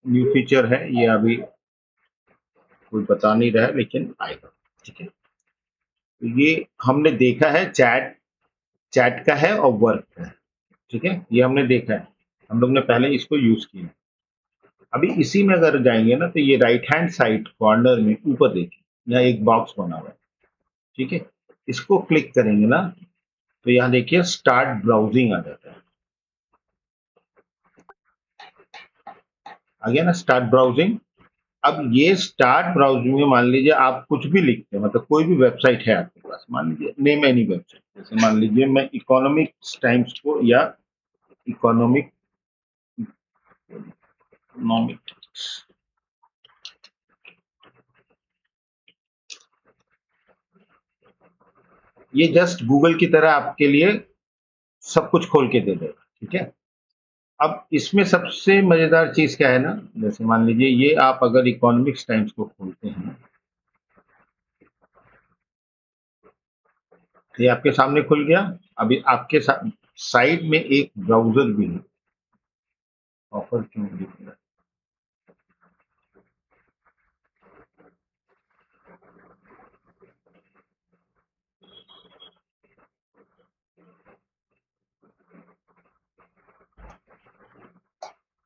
New feature है, ये अभी कोई बता नहीं रहा है लेकिन आएगा। ठीक है, तो ये हमने देखा है, चैट चैट का है और वर्क का है। ठीक है, ये हमने देखा है, हम लोग ने पहले इसको यूज किया। अभी इसी में अगर जाएंगे ना, तो ये राइट हैंड साइड कॉर्नर में ऊपर देखिए, यहाँ एक बॉक्स बना हुआ है। ठीक है, इसको क्लिक करेंगे ना, तो यहाँ देखिए स्टार्ट ब्राउजिंग आ जाता है। आ गया ना स्टार्ट ब्राउजिंग। अब ये स्टार्ट ब्राउजिंग में मान लीजिए आप कुछ भी लिखते हैं, मतलब कोई भी वेबसाइट है आपके पास, मान लीजिए नेम एनी वेबसाइट, जैसे मान लीजिए मैं इकोनॉमिक्स टाइम्स को या इकोनॉमिक इकोनॉमिक्स, ये जस्ट गूगल की तरह आपके लिए सब कुछ खोल के दे देगा। ठीक है, अब इसमें सबसे मजेदार चीज क्या है ना, जैसे मान लीजिए ये आप अगर इकोनॉमिक्स टाइम्स को खोलते हैं, ये आपके सामने खुल गया। अभी आपके साइड में एक ब्राउजर भी है। ऑफर क्यों दिख रहा है?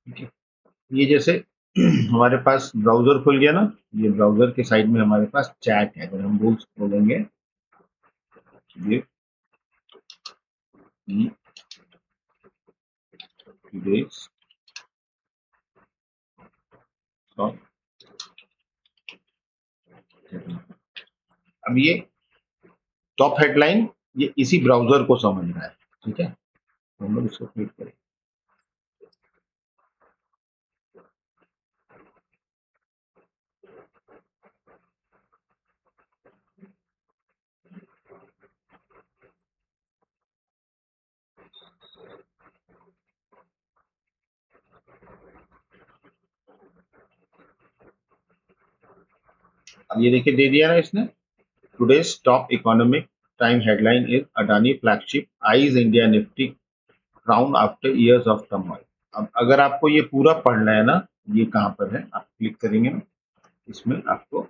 ठीक है, ये जैसे हमारे पास ब्राउजर खुल गया ना, ये ब्राउजर के साइड में हमारे पास चैट है। अगर हम रूल्स खोलेंगे, ये today's top, अब ये टॉप हेडलाइन ये इसी ब्राउजर को समझ रहा है। ठीक है, तो हम लोग इसको क्लिक करें। अब ये देखिए दे दिया ना इसने, today's top economic time headline is Adani flagship eyes India Nifty crown after years of turmoil. अब अगर आपको ये पूरा पढ़ना है ना, ये कहाँ पर है, आप क्लिक करेंगे ना, इसमें आपको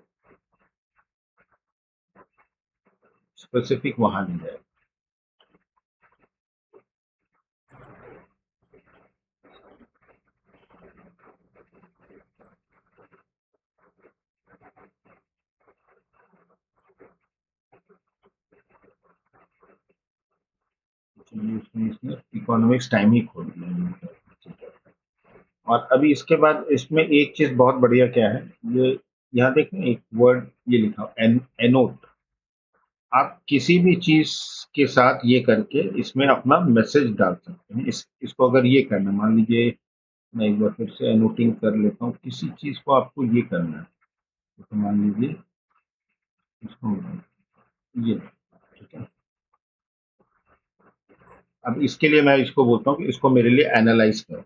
स्पेसिफिक वहां नहीं जाएगा। इसमें इकोनॉमिक्स टाइम ही खोल दिया। और अभी इसके बाद इसमें एक चीज बहुत बढ़िया क्या है, ये यहाँ देखें एक वर्ड ये लिखा एनोट। आप किसी भी चीज के साथ ये करके इसमें अपना मैसेज डाल सकते हैं। इसको अगर ये करना, मान लीजिए मैं एक बार फिर से एनोटिंग कर लेता हूँ, किसी चीज को आपको ये करना है, तो मान लीजिए इसको ये, ठीक है। अब इसके लिए मैं इसको बोलता हूँ कि इसको मेरे लिए एनालाइज करो,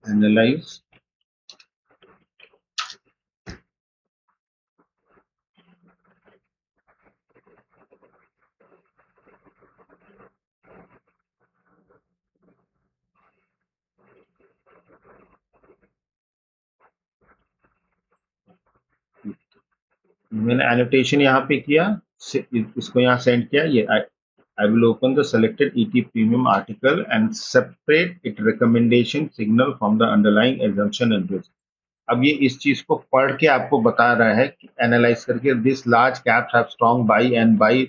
एनालाइज। मैंने एनोटेशन यहाँ पे किया, इसको यहाँ सेंड किया। ये I will open the selected ET premium article and separate its recommendation signal from the underlying assumption and risk। अब ये इस चीज को पढ़ के आपको बता रहा है कि एनालाइज करके, this large caps have strong buy and buy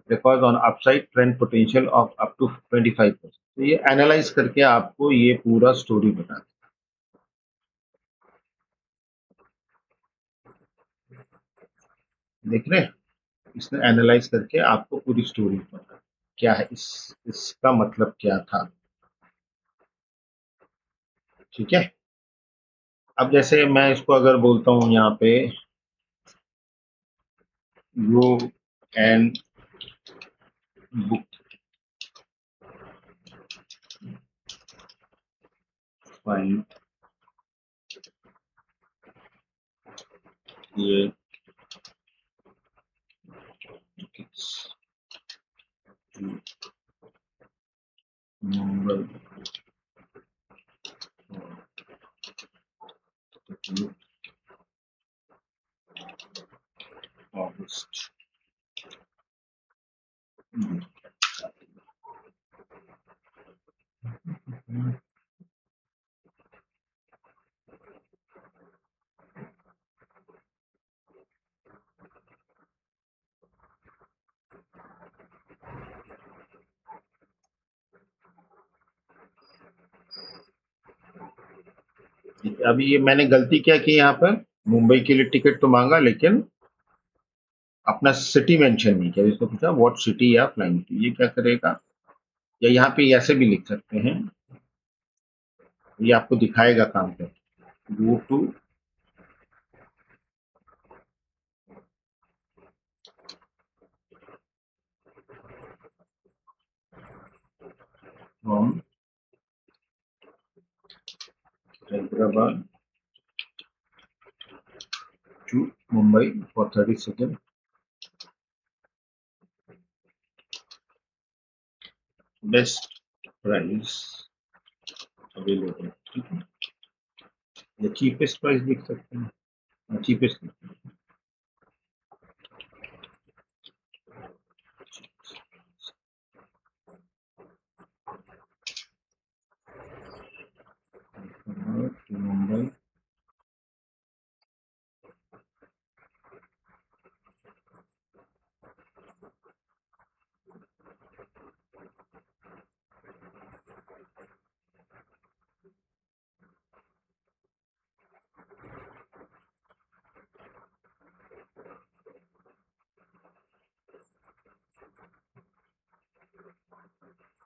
because on upside trend potential of up to 25%। तो ये एनालाइज करके आपको ये पूरा स्टोरी बताता है। देख रहे हैं, इसने एनालाइज करके आपको पूरी स्टोरी बता क्या है, इसका मतलब क्या था। ठीक है, अब जैसे मैं इसको अगर बोलता हूँ यहाँ पे go and book find ये tickets to Mumbai अगस्त। अभी ये मैंने गलती क्या की यहाँ पर, मुंबई के लिए टिकट तो मांगा लेकिन अपना सिटी मेंशन नहीं किया। इसको पूछा व्हाट सिटी या फ्लाइंग टू, ये क्या करेगा, या यहाँ पे ऐसे भी लिख सकते हैं, ये आपको दिखाएगा काम पे, go to from Hyderabad to Mumbai for 30 second, best price available, ठीक है, या चीपेस्ट प्राइस लिख सकते हैं, चीपेस्ट, मुंबई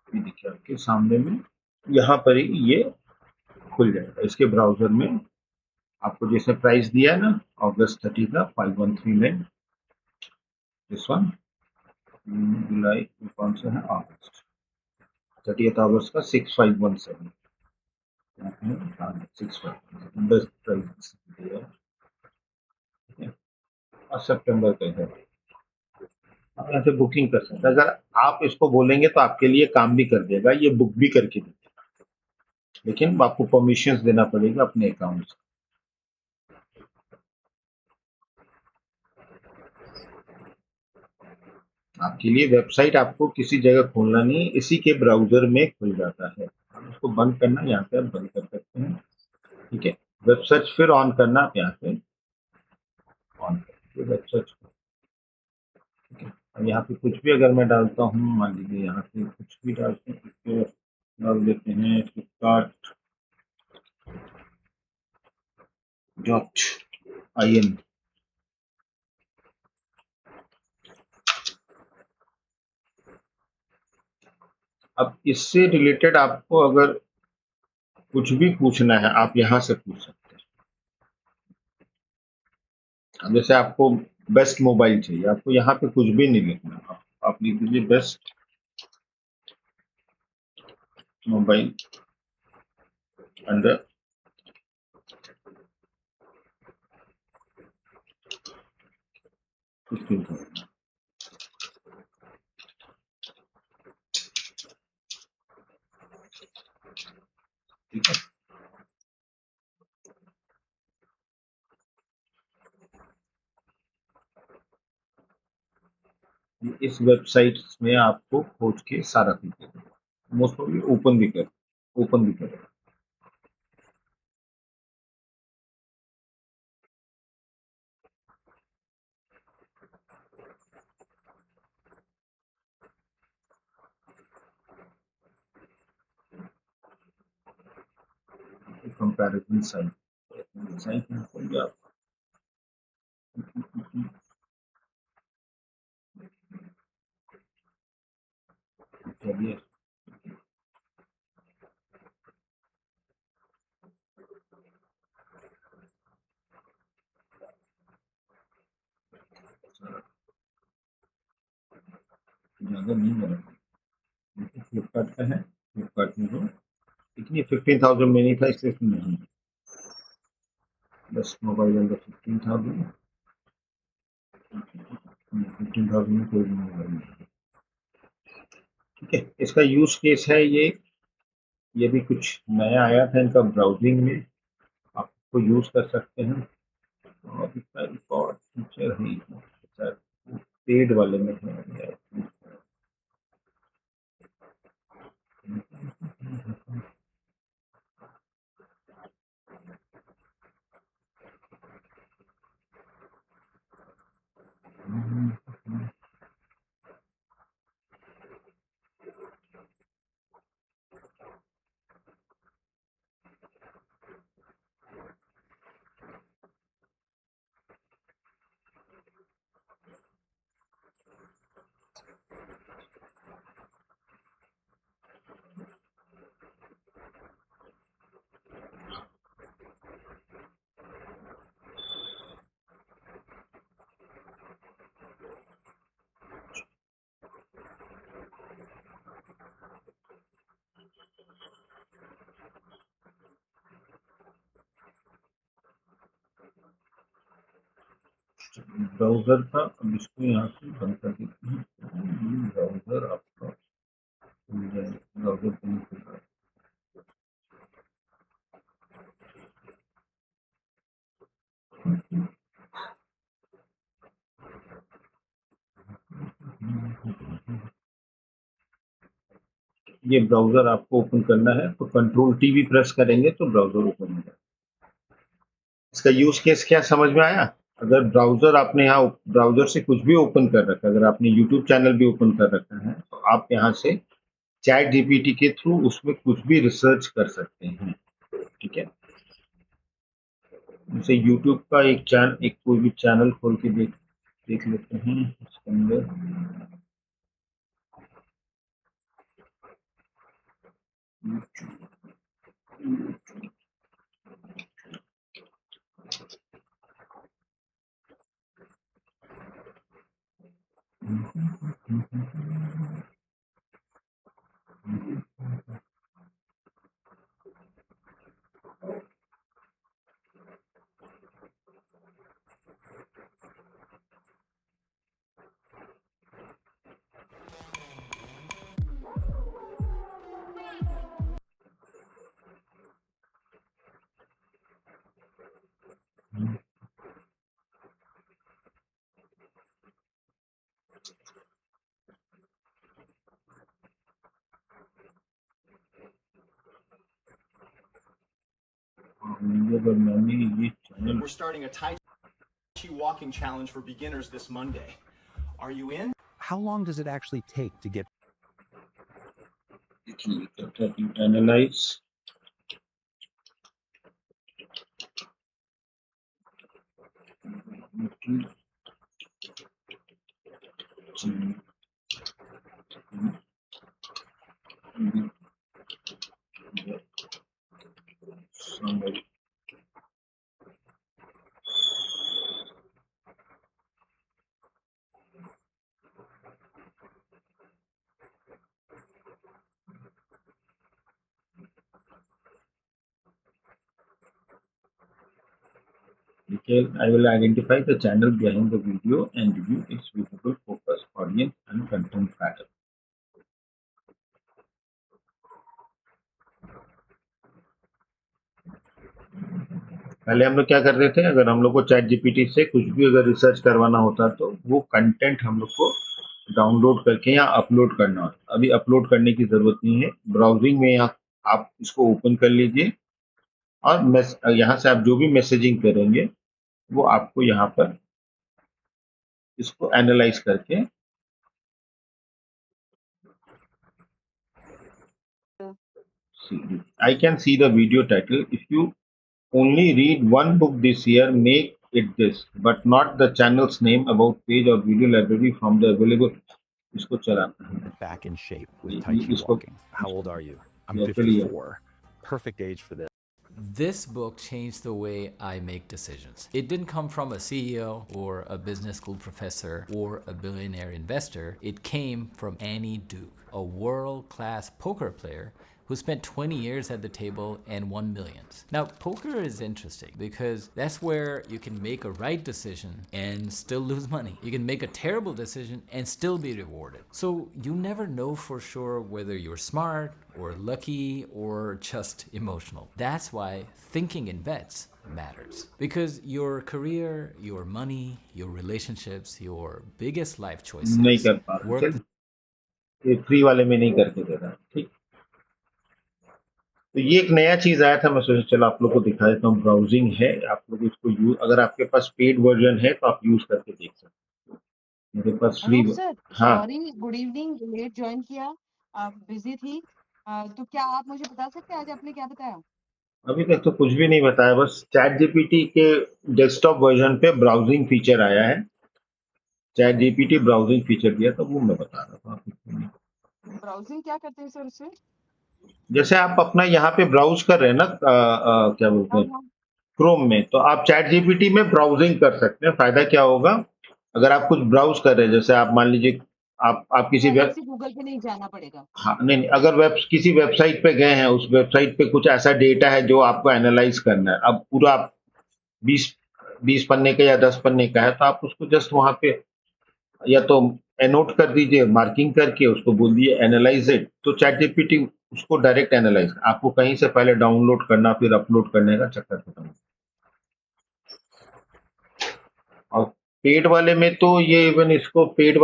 देखिए आपके सामने में यहाँ पर ही ये खुल जाएगा। इसके ब्राउजर में आपको जैसे प्राइस दिया है ना, अगस्त 30 का 5139, दिस वन, जुलाई कौन सा है, अगस्त 30 अगस्त का 6517, 65 बेस्ट प्राइस दिया है, और सितंबर का है। आप यहाँ से बुकिंग कर सकते हैं, अगर आप इसको बोलेंगे तो आपके लिए काम भी कर देगा, ये बुक भी करके देगा, लेकिन आपको परमिशन देना पड़ेगा अपने अकाउंट से। आपके लिए वेबसाइट आपको किसी जगह खोलना नहीं है, इसी के ब्राउजर में खुल जाता है। उसको बंद करना, यहाँ पे आप बंद कर सकते हैं, ठीक है। वेब सर्च फिर ऑन करना, आप यहाँ पे ऑन करके वेब सर्च, ठीक है। अब यहाँ पे कुछ भी अगर मैं डालता हूँ, मान लीजिए यहाँ पे कुछ भी डालते हैं, डाल देते हैं फ्लिपकार्ट .in, अब इससे रिलेटेड आपको अगर कुछ भी पूछना है, आप यहाँ से पूछ सकते हैं। अब जैसे आपको बेस्ट मोबाइल चाहिए, आपको यहाँ पे कुछ भी नहीं लिखना, आप लिख दीजिए बेस्ट मोबाइल अंडर 15,000, ठीक है। इस वेबसाइट में आपको खोज के सारा कुछ देगा, मोस्ट प्रॉब्ली ओपन भी करेगा। कंपैरिजन साइट में खोल गया, चलिए ज़्यादा नहीं है, फ्लिपकार्ट का है, फ्लिपकार्ट में जो इतनी 15,000 में नहीं था, इसलिए इसमें नहीं है। बस मोबाइल अंदर 15,000, 15,000 में कोई भी मोबाइल नहीं है, ठीक है। इसका यूज केस है ये भी कुछ नया आया था इनका ब्राउजिंग में, आप इसको यूज कर सकते हैं। और इसका एक और फीचर है सर, पेड वाले में है। ब्राउजर था, अब इसको यहाँ से बंद कर देते हैं। ब्राउजर आपका खुल जाएगा, ब्राउजर तो नहीं खुल रहा है। ये ब्राउजर आपको ओपन करना है तो कंट्रोल टी भी प्रेस करेंगे तो ब्राउजर ओपन हो जाएगा। इसका यूज केस क्या समझ में आया? अगर ब्राउजर आपने यहाँ ब्राउजर से कुछ भी ओपन कर रखा है, अगर आपने यूट्यूब चैनल भी ओपन कर रखा है तो आप यहाँ से चैट जीपीटी के थ्रू उसमें कुछ भी रिसर्च कर सकते हैं। ठीक है, जैसे यूट्यूब का एक कोई भी चैनल खोल के देख लेते हैं इसके अंदर। अगर मैंने ये channel We're starting a Tai Chi walking challenge for beginners this Monday. Are you in? How long does it actually take to get analyse summary. I will identify the channel behind the video and review its visible focus, audience, and content pattern. पहले हम लोग क्या करते थे, अगर हम लोग को चैट जीपीटी से कुछ भी अगर रिसर्च करवाना होता तो वो कंटेंट हम लोग को डाउनलोड करके या अपलोड करना होता। अभी अपलोड करने की जरूरत नहीं है, ब्राउजिंग में यहाँ आप इसको ओपन कर लीजिए और यहाँ से आप जो भी मैसेजिंग करेंगे वो आपको यहाँ पर इसको एनालाइज करके I can see the video title. If you only read one book this year, make it this, but not the channel's name, about page or video library from the available. इसको चलाना है। back in shape with Tai Chi walking? How old are you? I'm 54. Perfect age for this. This book changed the way I make decisions. It didn't come from a CEO or a business school professor or a billionaire investor. It came from Annie Duke, a world-class poker player who spent 20 years at the table and won millions. Now, poker is interesting because that's where you can make a right decision and still lose money. You can make a terrible decision and still be rewarded. So you never know for sure whether you're smart or lucky or just emotional. That's why Thinking in Bets matters. Because your career, your money, your relationships, your biggest life choices नहीं कर पा रहा, work चल ये free वाले में नहीं करके दे रहा, ठीक। तो ये एक नया चीज आया था, मैं सोचा चलो आप लोग को दिखा देता हूँ। ब्राउजिंग है, आप लोग इसको यूज, अगर आपके पास पेड वर्जन है तो आप यूज करके देख सकते हो। मेरे पास फ्री। अनूप सर, हाँ, sorry, good evening, late join किया, बिजी थी। तो क्या आप मुझे बता सकते हैं आज आपने क्या बताया? अभी तक तो कुछ भी नहीं बताया, बस चैट जीपीटी के डेस्कटॉप वर्जन पे ब्राउजिंग फीचर आया है। चैट जीपीटी ब्राउजिंग फीचर दिया था, वो मैं बता रहा था आपको। ब्राउजिंग क्या करते हैं सर उसमें? जैसे आप अपना यहाँ पे ब्राउज कर रहे हैं ना, क्या बोलते हाँ हैं, हाँ। क्रोम में, तो आप चैट जीपीटी में ब्राउजिंग कर सकते हैं। फायदा क्या होगा, अगर आप कुछ ब्राउज कर रहे हैं, जैसे आप मान लीजिए आप तो किसी अलग वेब, से गूगल पे नहीं जाना पड़ेगा? हाँ नहीं नहीं, अगर किसी वेबसाइट पे गए हैं, उस वेबसाइट पे कुछ ऐसा डेटा है जो आपको एनालाइज करना है, अब पूरा आप 20 20 पन्ने का या 10 पन्ने का है, तो आप उसको जस्ट वहां पे या तो एनोट कर दीजिए, मार्किंग करके उसको बोल दिए एनालाइज इट, तो चैट जीपीटी उसको डायरेक्ट एनालाइज, आपको कहीं से पहले डाउनलोड करना फिर अपलोड करने का चक्कर खत्म। और पेड वाले में तो ये इवन इसको पेड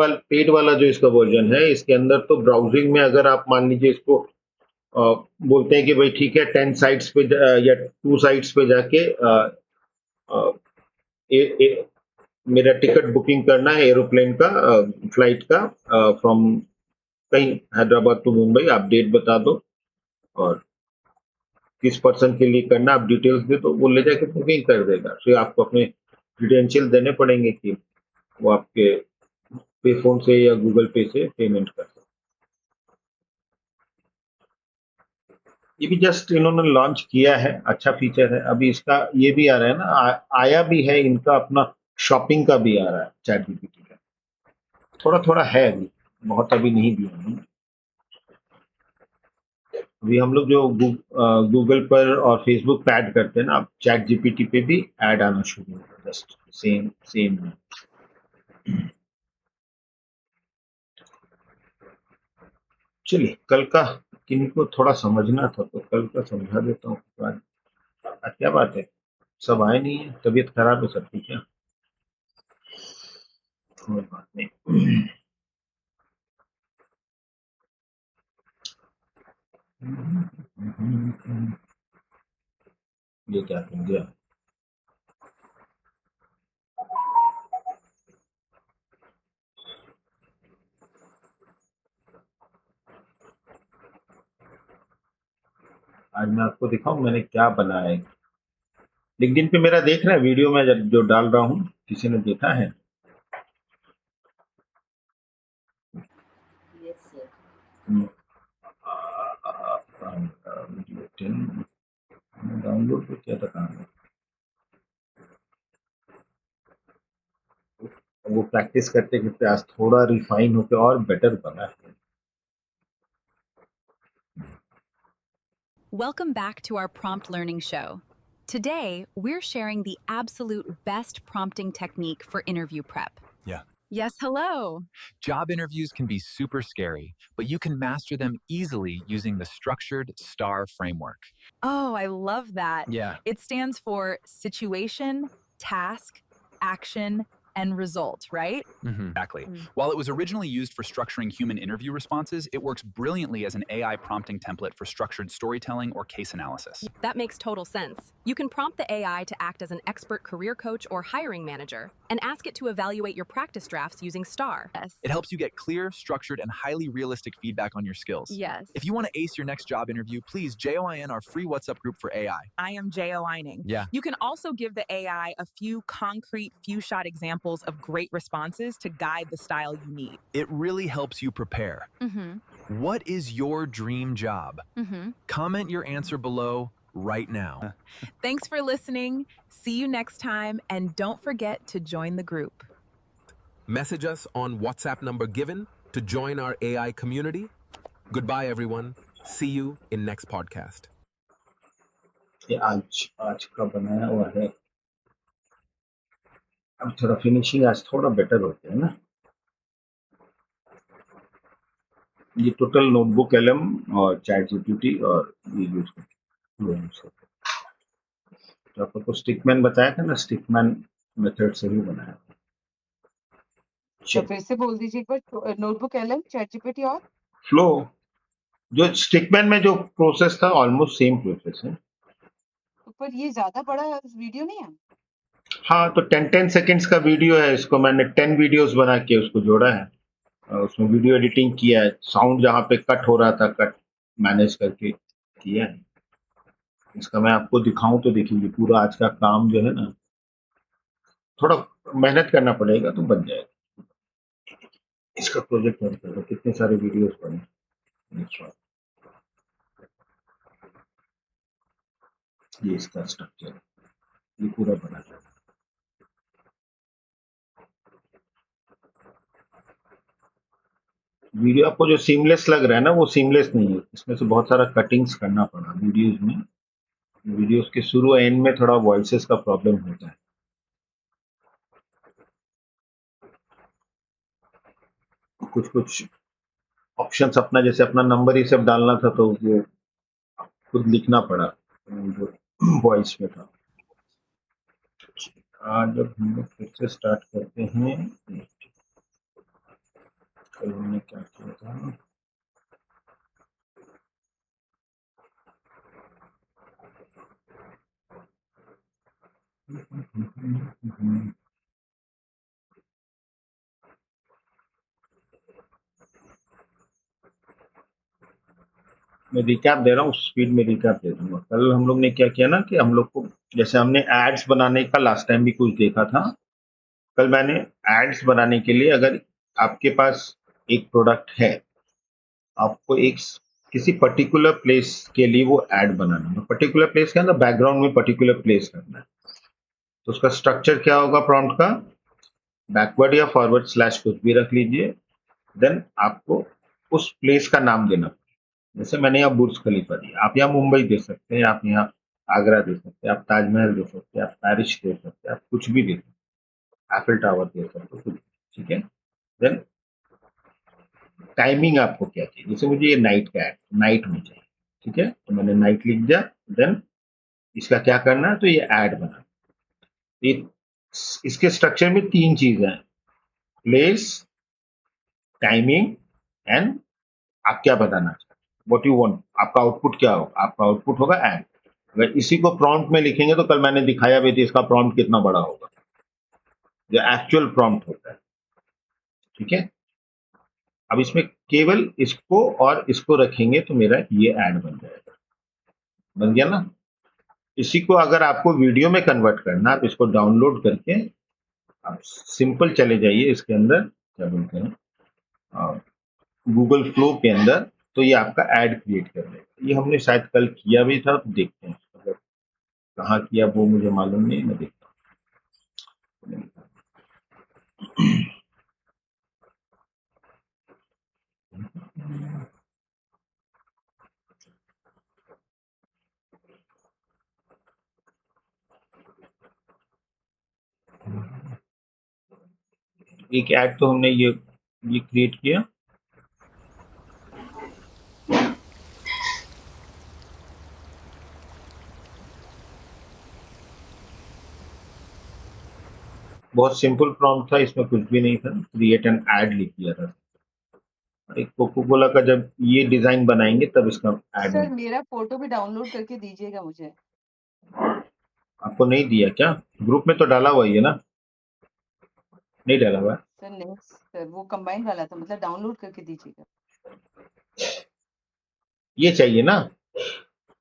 वाला जो इसका वर्जन है, इसके अंदर तो ब्राउजिंग में अगर आप मान लीजिए इसको अ, बोलते हैं कि भाई ठीक है 10 साइट्स पे या 2 साइट्स पे जाके अ, ए, ए, मेरा टिकट बुकिंग करना है एरोप्लेन का, फ्लाइट का, फ्रॉम कहीं हैदराबाद टू मुंबई, आप डेट बता दो और किस पर्सन के लिए करना, आप डिटेल्स दे दो, वो ले जाके बुकिंग कर देगा। फिर आपको अपने क्रीडेंशियल देने पड़ेंगे कि वो आपके पे फोन से या गूगल पे से पेमेंट कर सकते। ये भी जस्ट इन्होंने लॉन्च किया है, अच्छा फीचर है। अभी इसका ये भी आ रहा है ना, आया भी है इनका अपना शॉपिंग का भी आ रहा है चैट जीपीटी का। थोड़ा थोड़ा है अभी, बहुत अभी नहीं दिया उन्होंने। अभी हम लोग जो गूगल पर और फेसबुक पे ऐड करते हैं ना, अब चैट जीपीटी पे भी ऐड आना शुरू हुआ, जस्ट सेम सेम। चलिए, कल का किनको थोड़ा समझना था तो कल का समझा देता हूँ। क्या बात है, सब आए नहीं है, तबीयत खराब है सबकी क्या? कोई बात नहीं। ये क्या हो गया? आज मैं आपको दिखाऊं मैंने क्या बनाया है। लिंक्डइन पे मेरा देख रहे हैं वीडियो में जो डाल रहा हूँ, किसी ने देखा है? हम्म, वीडियो 10 डाउनलोड पे क्या था, वो प्रैक्टिस करते करते आज थोड़ा रिफाइन होकर और बेटर बना है। Welcome back to our prompt learning show. Today, we're sharing the absolute best prompting technique for interview prep. Yeah. Yes, hello. Job interviews can be super scary, but you can master them easily using the structured STAR framework. Oh, I love that. Yeah. It stands for situation, task, action, and result, right? Exactly. While it was originally used for structuring human interview responses, it works brilliantly as an AI prompting template for structured storytelling or case analysis. That makes total sense. You can prompt the AI to act as an expert career coach or hiring manager and ask it to evaluate your practice drafts using STAR. Yes. It helps you get clear, structured, and highly realistic feedback on your skills. Yes. If you want to ace your next job interview, please join our free WhatsApp group for AI. I am JOIning. Yeah. You can also give the AI a few concrete few-shot examples of great responses to guide the style you need. It really helps you prepare. What is your dream job? Comment your answer below right now. Thanks for listening. See you next time, and don't forget to join the group. Message us on WhatsApp number given to join our AI community. Goodbye, everyone. See you in next podcast. ये आज का बनाया हुआ है। अब थोड़ा finishing आज थोड़ा बेटर होते है ना। ये टोटल नोटबुक एलएम और चैट जीपीटी और ये यूज करते हैं। जो आपको स्टिकमैन बताया था ना, स्टिकमैन मेथड से भी बनाया। तो चलिए, फिर से बोल दीजिए एक बार, नोटबुक एलएम, चैटजीपीटी और फ्लो जो स्टिकमैन में जो प्रोसेस था ऑलमोस्ट सेम प्रोसेस है। तो पर ये ज्यादा बड़ा वीडियो नहीं है? हाँ, तो 10 सेकंड्स का वीडियो है, इसको मैंने 10 वीडियोस बना के उसको जोड़ा है। उसमें वीडियो एडिटिंग किया है, साउंड जहाँ पे कट हो रहा था कट मैनेज करके किया है। इसका मैं आपको दिखाऊं तो देखिए पूरा आज का काम जो है ना, थोड़ा मेहनत करना पड़ेगा तो बन जाएगा। इसका प्रोजेक्ट वर्क करो, कितने सारे वीडियोस बने। Next one, ये इसका स्ट्रक्चर, ये पूरा बना है। वीडियो आपको जो सीमलेस लग रहा है ना, वो सीमलेस नहीं है, इसमें से बहुत सारा कटिंग्स करना पड़ा वीडियोस में। वीडियोस के शुरू एंड में थोड़ा वॉइसेस का प्रॉब्लम होता है। कुछ कुछ ऑप्शंस अपना, जैसे अपना नंबर ही सब डालना था तो वो खुद लिखना पड़ा जो वॉइस में था। आज जब हम लोग फिर से स्टार्ट करते हैं, कल हमने क्या किया था, मैं रिकैप दे रहा हूँ, स्पीड में रिकैप दे दूंगा। कल हम लोग ने क्या किया ना कि हम लोग को, जैसे हमने एड्स बनाने का लास्ट टाइम भी कुछ देखा था, कल मैंने एड्स बनाने के लिए, अगर आपके पास एक प्रोडक्ट है, आपको एक किसी पर्टिकुलर प्लेस के लिए वो एड बनाना है, पर्टिकुलर प्लेस के अंदर बैकग्राउंड में पर्टिकुलर प्लेस करना है, तो उसका स्ट्रक्चर क्या होगा प्रॉम्प्ट का, बैकवर्ड या फॉरवर्ड स्लैश कुछ भी रख लीजिए। देन आपको उस प्लेस का नाम देना। जैसे मैंने यहाँ बुर्ज खलीफा दिया, आप यहाँ मुंबई दे सकते हैं, आप यहाँ आगरा दे सकते हैं, आप ताजमहल दे सकते हैं, आप पेरिस दे सकते हैं, आप कुछ भी दे सकते हैं, एफिल टावर दे सकते हैं, कुछ भी, ठीक है। देन टाइमिंग आपको क्या चाहिए, जैसे मुझे ये नाइट का है, नाइट में चाहिए, ठीक है, तो मैंने नाइट लिख दिया। देन इसका क्या करना है, तो ये ऐड बना, ये इसके स्ट्रक्चर में 3 चीजें हैं, प्लेस, टाइमिंग एंड आप क्या बताना चाहते हैं, व्हाट यू वांट, आपका आउटपुट क्या होगा, आपका आउटपुट होगा एंड। अगर इसी को प्रॉम्प्ट में लिखेंगे तो कल मैंने दिखाया भी थी इसका प्रॉम्प्ट कितना बड़ा होगा, जो एक्चुअल प्रॉम्प्ट होता है, ठीक है। अब इसमें केवल इसको और इसको रखेंगे तो मेरा ये ऐड बन जाएगा, बन गया ना। इसी को अगर आपको वीडियो में कन्वर्ट करना, आप इसको डाउनलोड करके आप सिंपल चले जाइए इसके अंदर, क्या बोलते हैं, गूगल फ्लो के अंदर, तो ये आपका ऐड क्रिएट कर देगा। ये हमने शायद कल किया भी था, तो देखते हैं अगर कहाँ किया वो मुझे मालूम नहीं, मैं देखता हूँ। एक ऐड तो हमने ये क्रिएट किया, बहुत सिंपल प्रॉम्प्ट था, इसमें कुछ भी नहीं था, क्रिएट एन ऐड लिख दिया था। एक कोको कोला का जब ये डिजाइन बनाएंगे तब इसका ऐड सर में। मेरा फोटो भी डाउनलोड करके दीजिएगा मुझे। आपको नहीं दिया क्या, ग्रुप में तो डाला हुआ ही है ना, नहीं डाला हुआ है? सर नहीं सर, वो कंबाइंड वाला था, मतलब डाउनलोड करके दीजिएगा। ये चाहिए ना,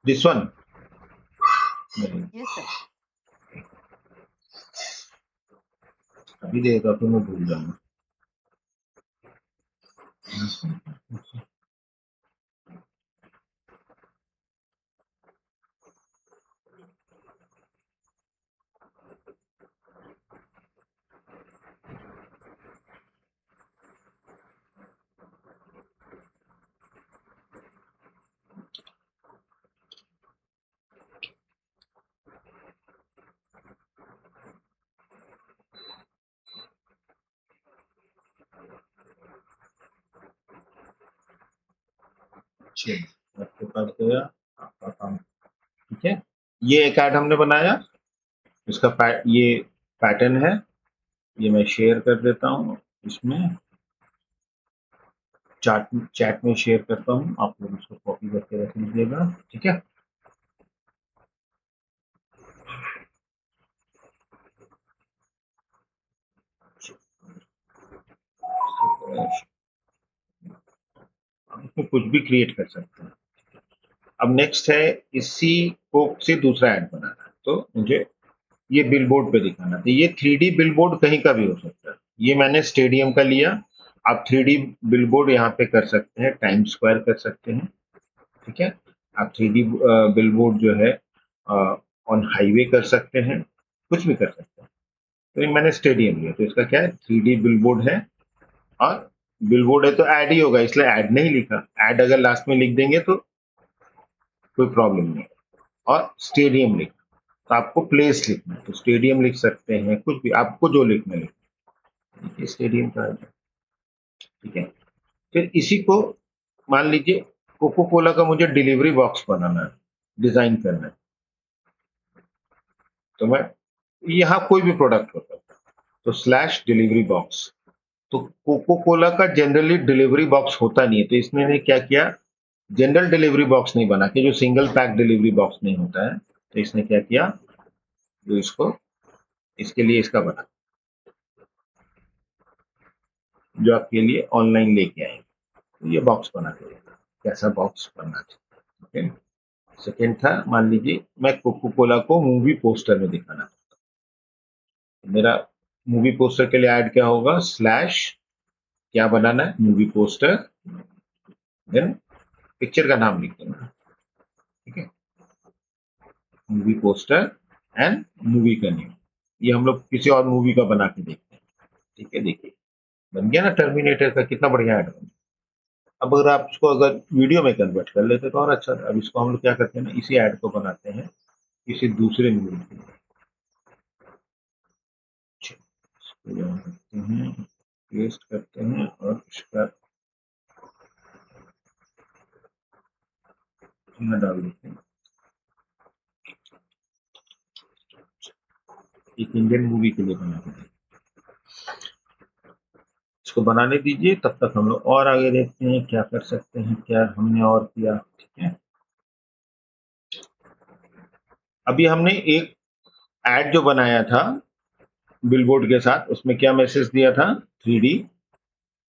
दिस वन। Yes sir. अभी देगा तो मैं भूल जाऊंगा। चलिए, आपके पास गया आपका काम, ठीक है। ये एक ऐड हमने बनाया, ये पैटर्न है, ये मैं शेयर कर देता हूँ इसमें, चैट में शेयर करता हूँ, आप लोग उसको कॉपी करके रख लीजिएगा, ठीक है। इसमें कुछ भी क्रिएट कर सकते हैं। अब नेक्स्ट है इसी कोक से दूसरा ऐड बनाना है, तो मुझे ये बिलबोर्ड पे दिखाना, तो ये 3D बिलबोर्ड कहीं का भी हो सकता है। ये मैंने स्टेडियम का लिया, आप 3D बिलबोर्ड यहाँ पे कर सकते हैं, टाइम स्क्वायर कर सकते हैं, ठीक है। आप 3D बिलबोर्ड जो है ऑन हाईवे कर सकते हैं, कुछ भी कर सकते हैं। तो ये मैंने स्टेडियम लिया, तो इसका क्या है, 3D बिलबोर्ड है, और बिलबोर्ड है तो ऐड ही होगा, इसलिए ऐड नहीं लिखा। ऐड अगर लास्ट में लिख देंगे तो कोई प्रॉब्लम नहीं है। और स्टेडियम लिखा, तो आपको प्लेस लिखना है, तो स्टेडियम लिख सकते हैं, कुछ भी आपको जो लिखना है, स्टेडियम का है, ठीक है। फिर इसी को मान लीजिए कोको कोला का मुझे डिलीवरी बॉक्स बनाना है, डिजाइन करना है, तो मैं यहाँ कोई भी प्रोडक्ट होता है, तो स्लैश डिलीवरी बॉक्स। तो कोको कोला का जनरली डिलीवरी बॉक्स होता नहीं है, तो इसने क्या किया, जनरल डिलीवरी बॉक्स नहीं बना के, जो सिंगल पैक डिलीवरी बॉक्स नहीं होता है, तो इसने क्या किया, जो इसको इसके लिए इसका बना, जो आपके लिए ऑनलाइन लेके आएंगे, तो ये बॉक्स बना के देगा, कैसा बॉक्स बनना चाहिए, ठीक है। सेकेंड था, मान लीजिए मैं कोको कोला को मूवी पोस्टर में दिखाना, मेरा मूवी पोस्टर के लिए ऐड क्या होगा, स्लैश क्या बनाना है, मूवी पोस्टर, देन पिक्चर का नाम लिख देना, ठीक है, मूवी पोस्टर एंड मूवी का नेम। ये हम लोग किसी और मूवी का बना के देखते हैं, ठीक है। देखिए बन गया ना, टर्मिनेटर का कितना बढ़िया ऐड बन। अब अगर आप इसको अगर वीडियो में कन्वर्ट कर लेते तो और अच्छा था। अब इसको हम लोग क्या करते हैं ना, इसी ऐड को बनाते हैं किसी दूसरे मूवी के लिए, इसको यहाँ करते हैं, पेस्ट करते हैं, और इसका यहाँ डाल देते हैं, एक इंडियन मूवी के लिए बना के देते हैं। इसको बनाने दीजिए, तब तक हम लोग और आगे देखते हैं क्या कर सकते हैं, क्या हमने और किया, ठीक है। अभी हमने एक ऐड जो बनाया था बिलबोर्ड के साथ, उसमें क्या मैसेज दिया था, 3D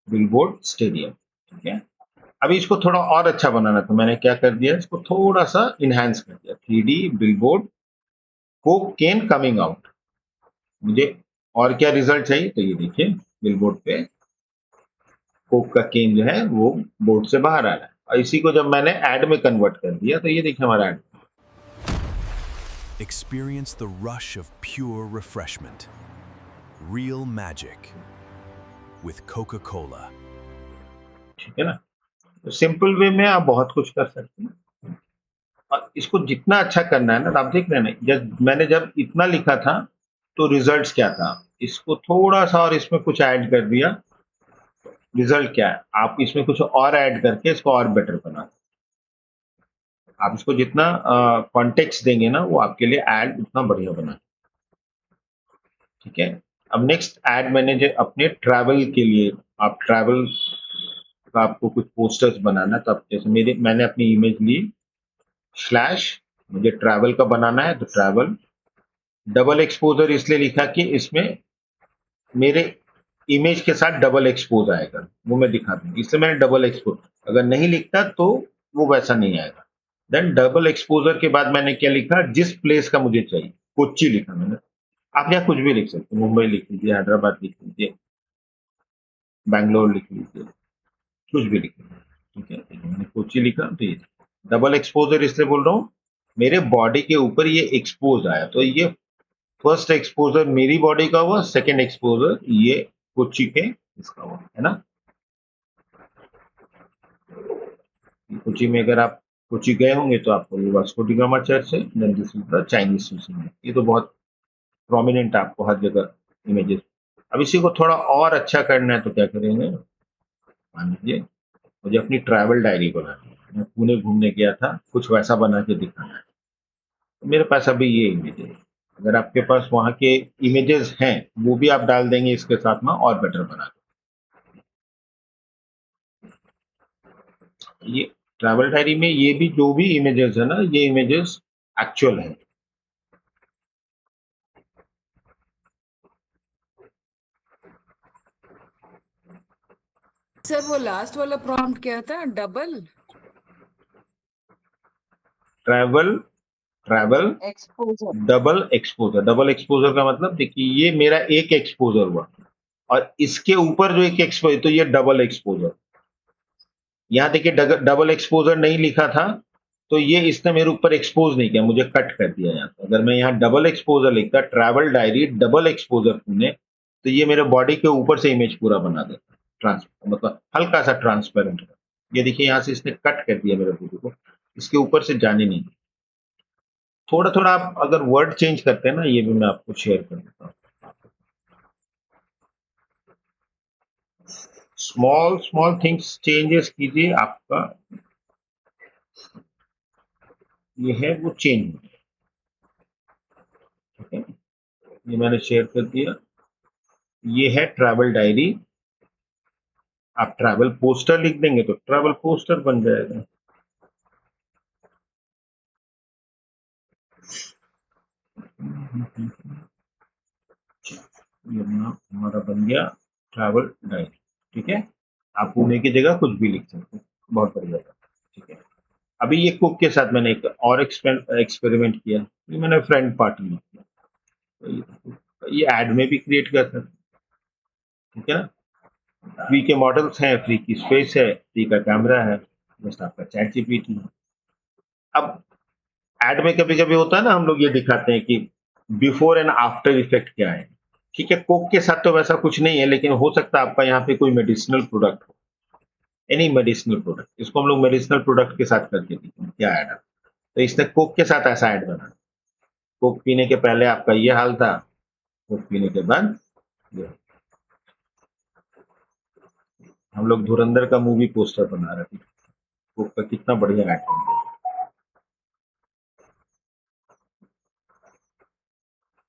बिलबोर्ड स्टेडियम, ठीक है। अभी इसको थोड़ा और अच्छा बनाना था, मैंने क्या कर दिया, इसको थोड़ा सा इनहैंस कर दिया, 3D बिलबोर्ड कोक केन कमिंग आउट। मुझे और क्या रिजल्ट चाहिए, तो ये देखिए बिलबोर्ड पे कोक का केन जो है वो बोर्ड से बाहर आ रहा है, और इसी को जब मैंने ऐड में कन्वर्ट कर दिया, तो ये देखिए हमारा add. Experience the rush of pure refreshment. Real magic with Coca-Cola. ठीक है ना, तो सिंपल वे में आप बहुत कुछ कर सकते हैं, और इसको जितना अच्छा करना है ना, आप देख रहे हैं ना, मैंने जब इतना लिखा था तो रिजल्ट्स क्या था, इसको थोड़ा सा और इसमें कुछ ऐड कर दिया, रिजल्ट क्या है, आप इसमें कुछ और ऐड करके इसको और बेटर बना, आप इसको जितना कॉन्टेक्स्ट देंगे ना, वो आपके लिए ऐड उतना बढ़िया बना, ठीक है। अब नेक्स्ट ऐड मैंने जो अपने ट्रैवल के लिए, आप ट्रैवल का आपको कुछ पोस्टर्स बनाना, तो आप जैसे मैंने अपनी इमेज ली, स्लैश मुझे ट्रैवल का बनाना है, तो ट्रैवल, डबल एक्सपोजर इसलिए लिखा कि इसमें मेरे इमेज के साथ डबल एक्सपोज आएगा, वो मैं दिखा दूँ, इसलिए मैंने डबल एक्सपोज, अगर नहीं लिखता तो वो वैसा नहीं आएगा। देन डबल एक्सपोजर के बाद मैंने क्या लिखा, जिस प्लेस का मुझे चाहिए, कोच्चि लिखा मैंने, आप यहाँ कुछ भी लिख सकते हैं, मुंबई लिख लीजिए, हैदराबाद लिख लीजिए, बैंगलोर लिख लीजिए, कुछ भी लिख लीजिए, ठीक है। मैंने कोच्चि लिखा, तो ये डबल एक्सपोजर इसलिए बोल रहा हूँ, मेरे बॉडी के ऊपर ये एक्सपोज आया, तो ये फर्स्ट एक्सपोजर मेरी बॉडी का हुआ, सेकेंड एक्सपोजर ये कोच्चि के इसका हुआ, है ना। कोच्चि में अगर आप कोच्चि गए होंगे तो आपको ये वास्को डी गामा चर्च है, then this is the Chinese museum, ये तो बहुत प्रोमिनेंट आपको हर जगह इमेजेस। अब इसी को थोड़ा और अच्छा करना है, तो क्या करेंगे, मान लीजिए मुझे अपनी ट्रैवल डायरी बनानी है, मैं पुणे घूमने गया था, कुछ वैसा बना के दिखाना है, तो मेरे पास अभी ये इमेज है, अगर आपके पास वहाँ के इमेजेस हैं, वो भी आप डाल देंगे इसके साथ में और बेटर बना देंगे। ये ट्रैवल डायरी में ये भी जो भी इमेजेस है ना, ये इमेजेस एक्चुअल है। सर वो लास्ट वाला प्रॉम्प्ट क्या था? Double travel exposure. Double exposure का मतलब देखिए, ये मेरा एक एक्सपोजर हुआ और इसके ऊपर जो एक एक्सपोजर, तो ये डबल एक्सपोजर। यहाँ देखिए डबल एक्सपोजर नहीं लिखा था, तो ये इसने मेरे ऊपर एक्सपोज नहीं किया, मुझे कट कर दिया यहाँ पे। अगर मैं यहाँ डबल एक्सपोजर लिखता, travel diary double exposure Pune, तो ये मेरे बॉडी के ऊपर से इमेज पूरा बना देता, मतलब हल्का सा ट्रांसपेरेंट। ये देखिए यहाँ से इसने कट कर दिया मेरे फोटो को, इसके ऊपर से जाने नहीं। थोड़ा थोड़ा आप अगर वर्ड चेंज करते हैं ना, ये भी मैं आपको शेयर कर देता हूँ। स्मॉल स्मॉल थिंग्स चेंजेस कीजिए, आपका ये है वो चेंज। ठीक है, ये मैंने शेयर कर दिया। ये है ट्रैवल डायरी। आप ट्रैवल पोस्टर लिख देंगे तो ट्रैवल पोस्टर बन जाएगा। ये हमारा बन गया ट्रैवल डायरी। ठीक है, आप पुणे की जगह कुछ भी लिख सकते हैं, बहुत बढ़िया। ठीक है, अभी ये कुक के साथ मैंने एक और एक्सपेरिमेंट किया। ये मैंने फ्रेंड पार्टी में किया, तो ये एड में भी क्रिएट कर सकते। ठीक है ना, फ्री के मॉडल्स हैं, फ्री की स्पेस है, फ्री का कैमरा है, बस आपका चैट जीपीटी है। अब एड में कभी कभी होता है ना, हम लोग ये दिखाते हैं कि बिफोर एंड आफ्टर इफेक्ट क्या है। ठीक है, कोक के साथ तो वैसा कुछ नहीं है, लेकिन हो सकता है आपका यहाँ पे कोई मेडिसिनल प्रोडक्ट हो, एनी मेडिसिनल प्रोडक्ट, इसको हम लोग मेडिसिनल प्रोडक्ट के साथ करके देखते हैं क्या ऐड है। तो इसने कोक के साथ ऐसा ऐड बना, कोक पीने के पहले आपका ये हाल था, कोक पीने के बाद ये। हम लोग धुरंधर का मूवी पोस्टर बना रहे थे, कोक का कितना बढ़िया ऐड बन गया।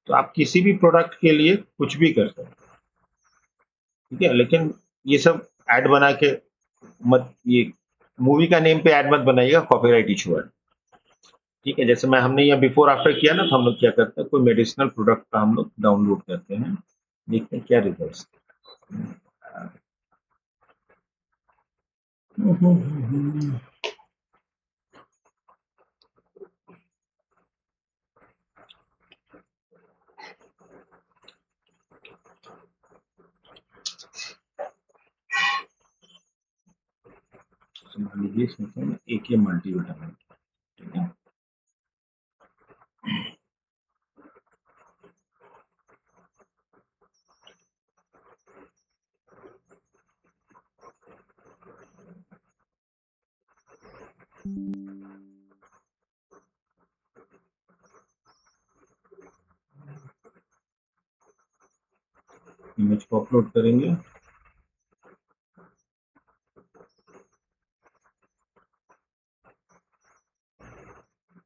तो आप किसी भी प्रोडक्ट के लिए कुछ भी कर सकते हैं। ठीक है, लेकिन ये सब ऐड बना के मत, ये मूवी का नेम पे ऐड मत बनाइएगा, कॉपीराइट इशू है। ठीक है, जैसे मैं हमने यहाँ बिफोर आफ्टर किया ना, तो हम लोग क्या करते हैं, कोई मेडिसिनल प्रोडक्ट का हम लोग डाउनलोड करते हैं, देखते हैं क्या रिजल्ट। मान लीजिए इसमें से मैं एक ये मल्टीविटामिन। ठीक है, इमेज को अपलोड करेंगे,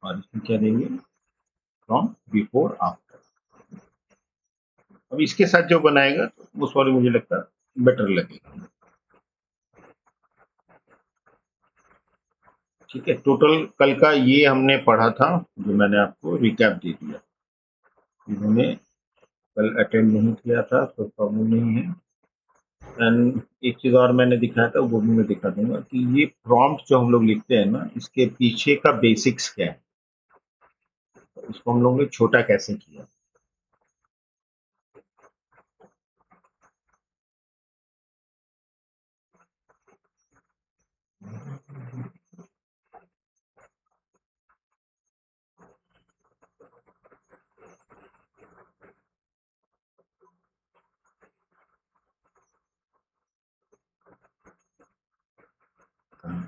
और इसमें क्या देंगे, फ्रॉम बिफोर आफ्टर। अब इसके साथ जो बनाएगा उस वाले मुझे लगता है बेटर लगेगा। ठीक है, टोटल कल का ये हमने पढ़ा था, जो मैंने आपको रिकैप दे दिया। इन्होंने कल अटेंड नहीं किया था तो प्रॉब्लम नहीं है। एंड एक चीज और मैंने दिखाया था, वो भी मैं दिखा दूंगा कि ये प्रॉम्प्ट जो हम लोग लिखते हैं ना, इसके पीछे का बेसिक्स क्या है, इसको हम लोग ने छोटा कैसे किया।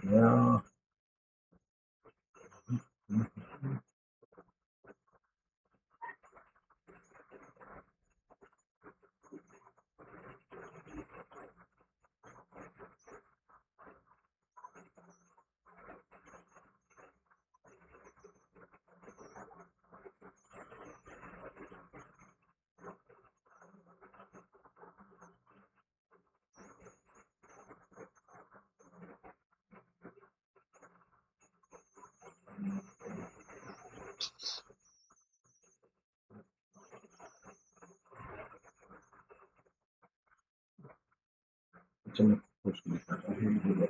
या अच्छा मैं कुछ नहीं कर रहा हूँ।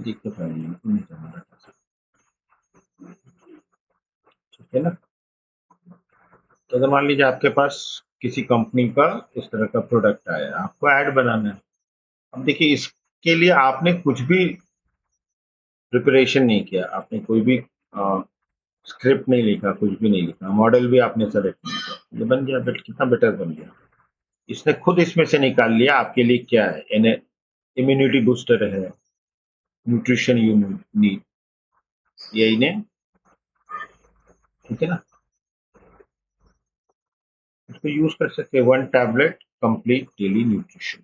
दिक्कत आ रही है, नहीं करना है। ठीक है ना। तो अगर मान लीजिए आपके पास किसी कंपनी का इस तरह का प्रोडक्ट आया, आपको ऐड बनाना है। अब देखिए इसके लिए आपने कुछ भी प्रिपरेशन नहीं किया, आपने कोई भी स्क्रिप्ट नहीं लिखा, कुछ भी नहीं लिखा, मॉडल भी आपने सेलेक्ट नहीं किया, ये बन गया। बट कितना बेटर बन गया। इसने खुद इसमें से निकाल लिया आपके लिए क्या है, इम्यूनिटी बूस्टर है, न्यूट्रिशन यू नीड, ये इन्हें, ठीक है ना। इसको यूज कर सकते हैं, 1 टैबलेट कंप्लीट डेली न्यूट्रिशन।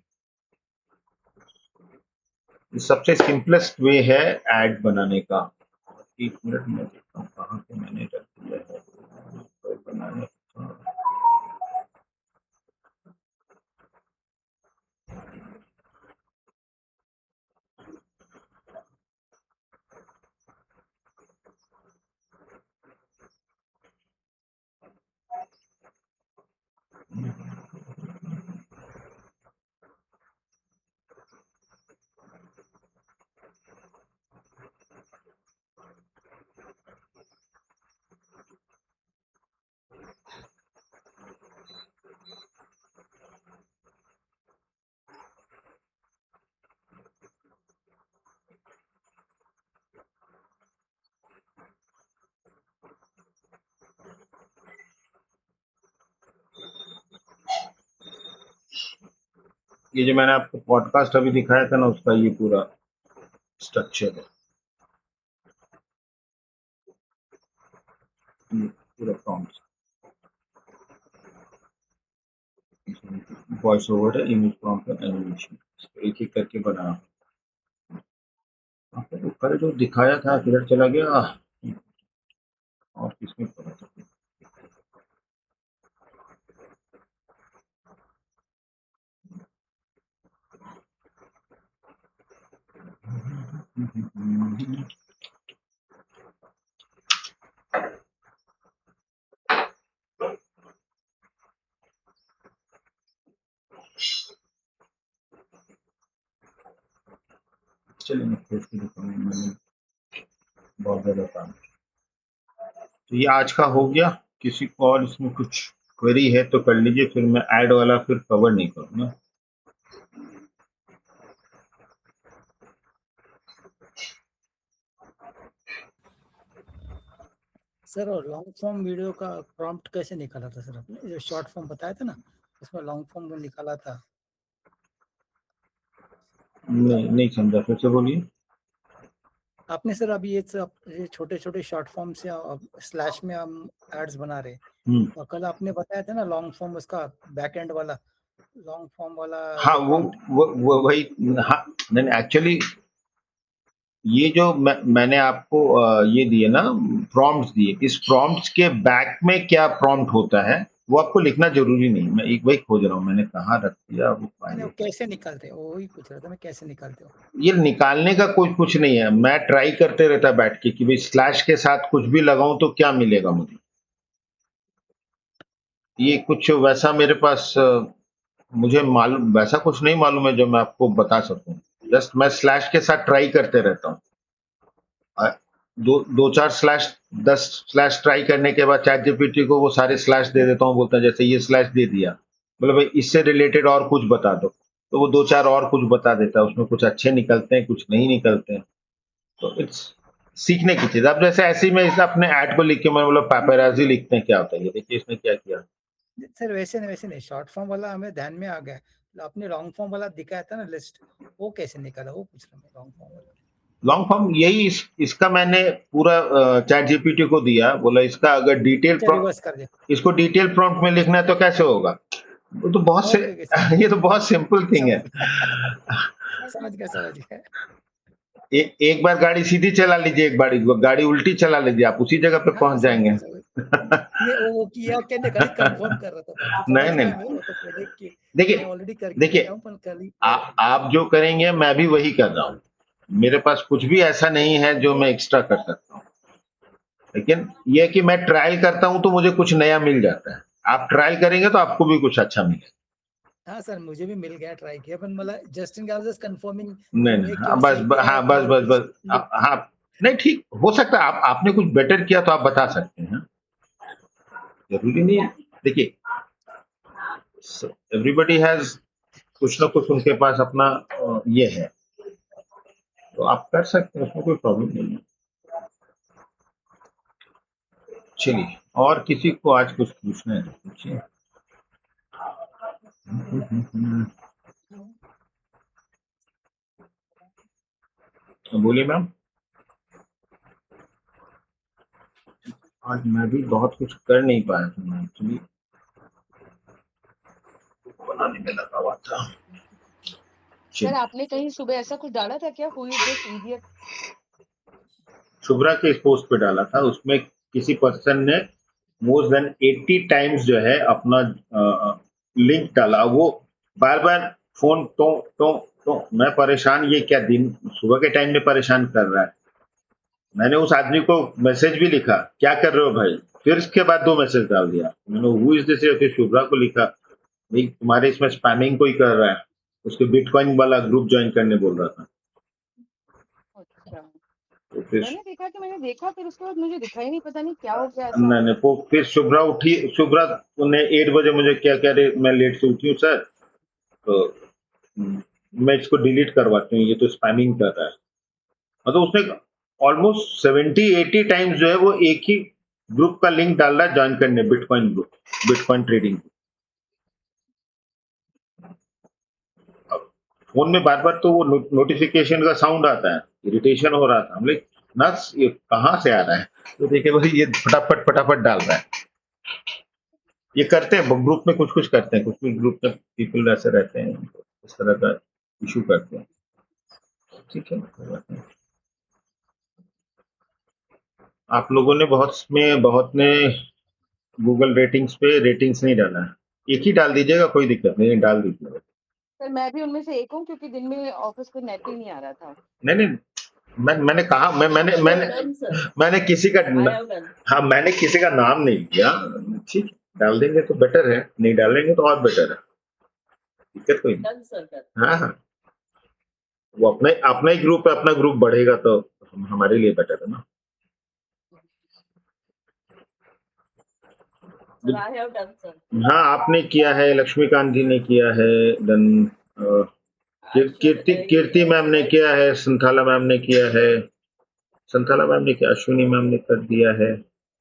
सबसे सिंपलेस्ट वे है ऐड बनाने का। 1 मिनट में देखता हूँ कहाँ पे मैंने रख दिया है तो बनाने का। ये जो मैंने आपको पॉडकास्ट अभी दिखाया था ना, उसका ये पूरा स्ट्रक्चर है, ये पूरा प्रॉम्प्ट, वॉइस ओवर है, इमेज प्रॉम्प्ट है, एनिमेशन, एक एक करके बना। आपको कल जो दिखाया था किधर चला गया, और किसमें पड़ा था। चलिए मैं खोज के दिखाऊंगा, मैंने बहुत ज़्यादा काम। तो ये आज का हो गया। किसी को और इसमें कुछ क्वेरी है तो कर लीजिए, फिर मैं ऐड वाला फिर कवर नहीं करूँगा। सर और लॉन्ग फॉर्म वीडियो का प्रॉम्प्ट कैसे निकाला था सर आपने? जो शॉर्ट फॉर्म बताया था ना, उसमें लॉन्ग फॉर्म को निकाला था। नहीं समझा, फिर से बोलिए। आपने सर अभी ये छोटे छोटे शॉर्ट फॉर्म से स्लैश में हम एड्स बना रहे, और कल आपने बताया था ना लॉन्ग फॉर्म, उसका बैक एंड वाला लॉन्ग फॉर्म वाला। हाँ वो वही। हाँ नहीं, एक्चुअली ये जो मैंने आपको ये दिए ना प्रॉम्प्ट्स दिए, इस प्रॉम्प्ट्स के बैक में क्या प्रॉम्प्ट होता है वो आपको लिखना जरूरी नहीं। मैं एक वही खोज रहा हूँ, मैंने कहाँ रख दिया वो वो कैसे निकालते हैं, वही पूछ रहा था मैं, कैसे निकालते हो? ये निकालने का कुछ नहीं है, मैं ट्राई करते रहता बैठ के कि भाई स्लैश के साथ कुछ भी लगाऊं तो क्या मिलेगा मुझे। ये कुछ वैसा मेरे पास मुझे मालूम, वैसा कुछ नहीं मालूम है जो मैं आपको बता सकूं। जस्ट मैं स्लैश के साथ ट्राई करते रहता हूँ। दो चार स्लैश 10 स्लैश ट्राई करने के बाद चैट जीपीटी को वो सारे स्लैश दे देता हूँ, बोलता है जैसे ये स्लैश दे दिया, मतलब भाई इससे रिलेटेड और कुछ बता दो, तो वो 2-4 और कुछ बता देता है। उसमें कुछ अच्छे निकलते हैं, कुछ नहीं निकलते हैं। तो इट्स सीखने की चीज। अब जैसे ऐसे ही मैं इस अपने ऐड को लिख के मैं बोला पैपेराजी लिखते हैं, क्या होता है ये देखिए इसने क्या किया। सर वैसे नहीं, शॉर्ट फॉर्म वाला हमें ध्यान में आ गया, आपने लॉन्ग फॉर्म वाला दिखाया था ना लिस्ट, वो कैसे निकाला वो पूछ रहा हूँ। लॉन्ग फॉर्म वाला, लॉन्ग फॉर्म यही इसका मैंने पूरा चैट जीपीटी को दिया, बोला इसका अगर डिटेल इसको डिटेल प्रॉम्प्ट में लिखना है तो कैसे होगा। वो तो बहुत से ये तो बहुत सिंपल थिंग है। समझ गया। एक बार गाड़ी सीधी चला लीजिए, एक बार गाड़ी उल्टी चला लीजिए, आप उसी जगह पे पहुंच जाएंगे। वो किया कहने गाड़ी कंफर्म कर रहा था। नहीं देखिए आप जो करेंगे मैं भी वही कर रहा हूँ। मेरे पास कुछ भी ऐसा नहीं है जो मैं एक्स्ट्रा कर सकता हूँ। लेकिन ये है कि मैं ट्रायल करता हूं तो मुझे कुछ नया मिल जाता है, आप ट्रायल करेंगे तो आपको भी कुछ अच्छा मिलेगा। हाँ सर, मुझे भी मिल गया, ट्राई किया, पर मला जस्टिन गाव जस्ट कंफर्मिंग नहीं मैं नहीं, हाँ क्यों बस सही किया हाँ है बस और बस बस लुक। हाँ, नहीं ठीक हो सकता है, आपने कुछ बेटर किया तो आप बता सकते हैं, जरूरी नहीं है। देखिए एवरीबडी हैज कुछ ना कुछ उनके पास अपना ये है, तो आप कर सकते हैं, उसमें कोई प्रॉब्लम नहीं है। चलिए, और किसी को आज कुछ पूछना है तो पूछिए। बोलिए मैम। आज मैं भी बहुत कुछ कर नहीं पाया था, मैं एक्चुअली बनाने में लगा हुआ था। सर आपने कहीं सुबह ऐसा कुछ डाला था क्या, who is this idiot? Shubhra के इस पोस्ट पे डाला था, उसमें किसी पर्सन ने मोर देन 80 टाइम्स जो है अपना लिंक डाला, वो बार बार फोन तो मैं परेशान, ये क्या दिन सुबह के टाइम में परेशान कर रहा है। मैंने उस आदमी को मैसेज भी लिखा, क्या कर रहे हो भाई, फिर इसके बाद 2 मैसेज डाल दिया मैंने, हु इज दिस, फिर शुभ्रा को लिखा, भाई तुम्हारे इसमें स्पैमिंग कोई कर रहा है, उसके बिटकॉइन वाला ग्रुप ज्वाइन करने बोल रहा था। अच्छा, तो फिर मैंने देखा फिर उसके बाद मुझे दिखा ही नहीं, पता नहीं क्या हो गया ऐसा। मैंने वो फिर शुभ्रा उठी, शुभ्रा ने 8 बजे मुझे क्या कह रहे, मैं लेट से उठी हूँ सर, तो मैं इसको डिलीट करवाती हूँ, ये तो स्पैमिंग कर रहा है। मतलब उसने ऑलमोस्ट 70-80 टाइम्स जो है वो एक ही ग्रुप का लिंक डाल रहा है ज्वाइन करने, bitcoin group, bitcoin trading. Phone में बार बार तो वो नोटिफिकेशन का साउंड आता है, इरिटेशन हो रहा था, हम लाइक नट्स, ये कहाँ से आ रहा है, तो देखे भाई ये फटाफट फटाफट डाल रहा है। ये करते हैं ग्रुप में, कुछ कुछ करते हैं, कुछ कुछ ग्रुप में पीपल ऐसे रहते हैं, इस तरह का इशू करते हैं। ठीक है, कोई बात नहीं। आप लोगों ने बहुत ने गूगल रेटिंग्स पे रेटिंग्स नहीं डाला है, एक ही डाल दीजिएगा, कोई दिक्कत नहीं है, डाल दीजिएगा। सर मैं भी उनमें से एक हूँ, क्योंकि दिन में ऑफिस को नेट ही नहीं आ रहा था। नहीं नहीं, मैंने कहा मैंने किसी का हाँ, मैंने किसी का नाम नहीं लिया। ठीक, डाल देंगे तो बेटर है, नहीं डालेंगे तो और बेटर है, दिक्कत कोई नहीं। हाँ हाँ, वो अपना अपना ही ग्रुप है, अपना ग्रुप बढ़ेगा तो हमारे लिए बेटर है ना। हाँ, आपने किया है, लक्ष्मीकांत जी ने किया है, देन कीर्ति मैम ने किया है, संथाला मैम ने किया है, संथाला मैम ने किया, अश्विनी मैम ने कर दिया है,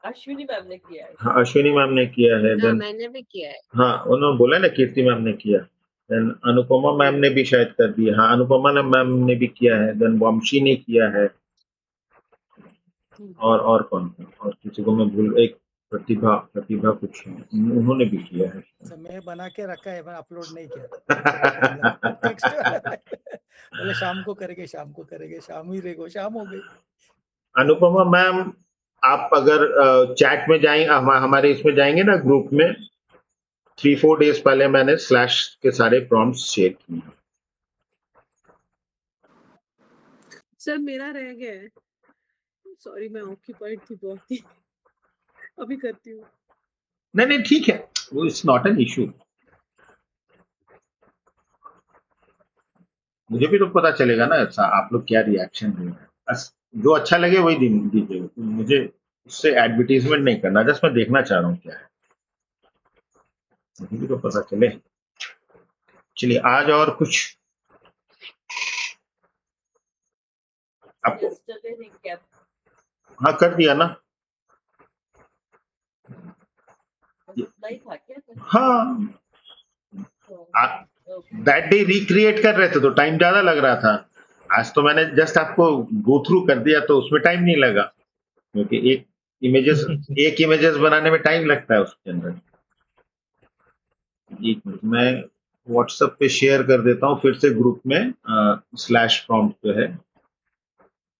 अश्विनी मैम ने किया है। हाँ अश्विनी मैम ने किया है, देन मैंने भी किया है। हाँ उन्होंने बोला ना कीर्ति मैम ने किया, देन अनुपमा मैम ने भी शायद कर दिया, हाँ अनुपमा मैम ने भी किया है, देन वंशी ने किया है, और कौन, और किसी को मैं भूल, एक प्रतिभा कुछ है, उन्होंने भी किया है। मैं बना के रखा है, मैं अपलोड नहीं किया टेक्स्ट बोले शाम को करेंगे, शाम ही रहेगा, शाम हो गई। अनुपमा मैम, आप अगर चैट में जाएंगे, हमारे इसमें जाएंगे ना ग्रुप में, 3-4 डेज पहले मैंने स्लैश के सारे प्रॉम्प्ट्स शेयर किए। सर मेरा रह गया है, सॉरी मैं ऑक्यूपाइड थी बहुत ही, अभी करती हूँ। नहीं ठीक है, वो इट्स नॉट एन इशू, मुझे भी तो पता चलेगा ना ऐसा आप लोग क्या रिएक्शन देंगे, जो अच्छा लगे वही दीजिए, मुझे उससे एडवर्टीजमेंट नहीं करना, जस्ट मैं देखना चाह रहा हूँ क्या है, मुझे भी तो पता चले। चलिए, आज और कुछ आपको, हाँ कर दिया ना, हाँ दैट डे रिक्रिएट कर रहे थे तो टाइम ज्यादा लग रहा था, आज तो मैंने जस्ट आपको गो थ्रू कर दिया तो उसमें टाइम नहीं लगा, क्योंकि एक इमेजेस बनाने में टाइम लगता है उसके अंदर। एक मिनट, मैं व्हाट्सएप पे शेयर कर देता हूँ फिर से ग्रुप में, स्लैश प्रॉम्प्ट जो है,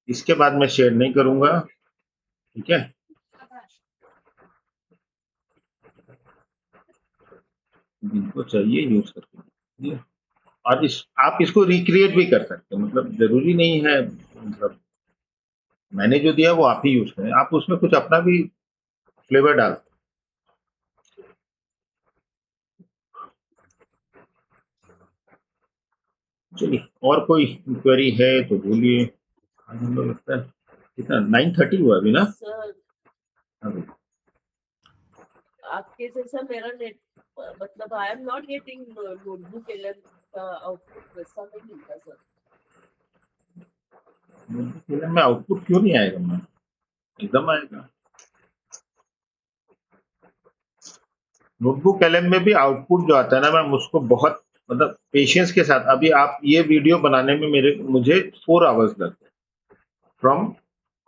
इसके बाद मैं शेयर नहीं करूंगा, ठीक है। जिनको चाहिए यूज करके, और आप इसको रिक्रिएट भी कर सकते हैं, मतलब जरूरी नहीं है, मतलब मैंने जो दिया वो आप ही यूज करें, आप उसमें कुछ अपना भी फ्लेवर डाल। चलिए, और कोई क्वेरी है तो बोलिए। आज हम लोग लगता है कितना 9:30 हुआ अभी ना। सर अभी आपके जैसा मेरा नेट मतलब I am not getting notebook LM का आउटपुट वैसा नहीं मिलता सर। में आउटपुट क्यों नहीं आएगा? मैं एकदम आएगा। नोटबुक एलएम में भी आउटपुट जो आता है ना मैम, उसको बहुत मतलब पेशेंस के साथ। अभी आप ये वीडियो बनाने में मुझे 4 आवर्स लगते फ्रॉम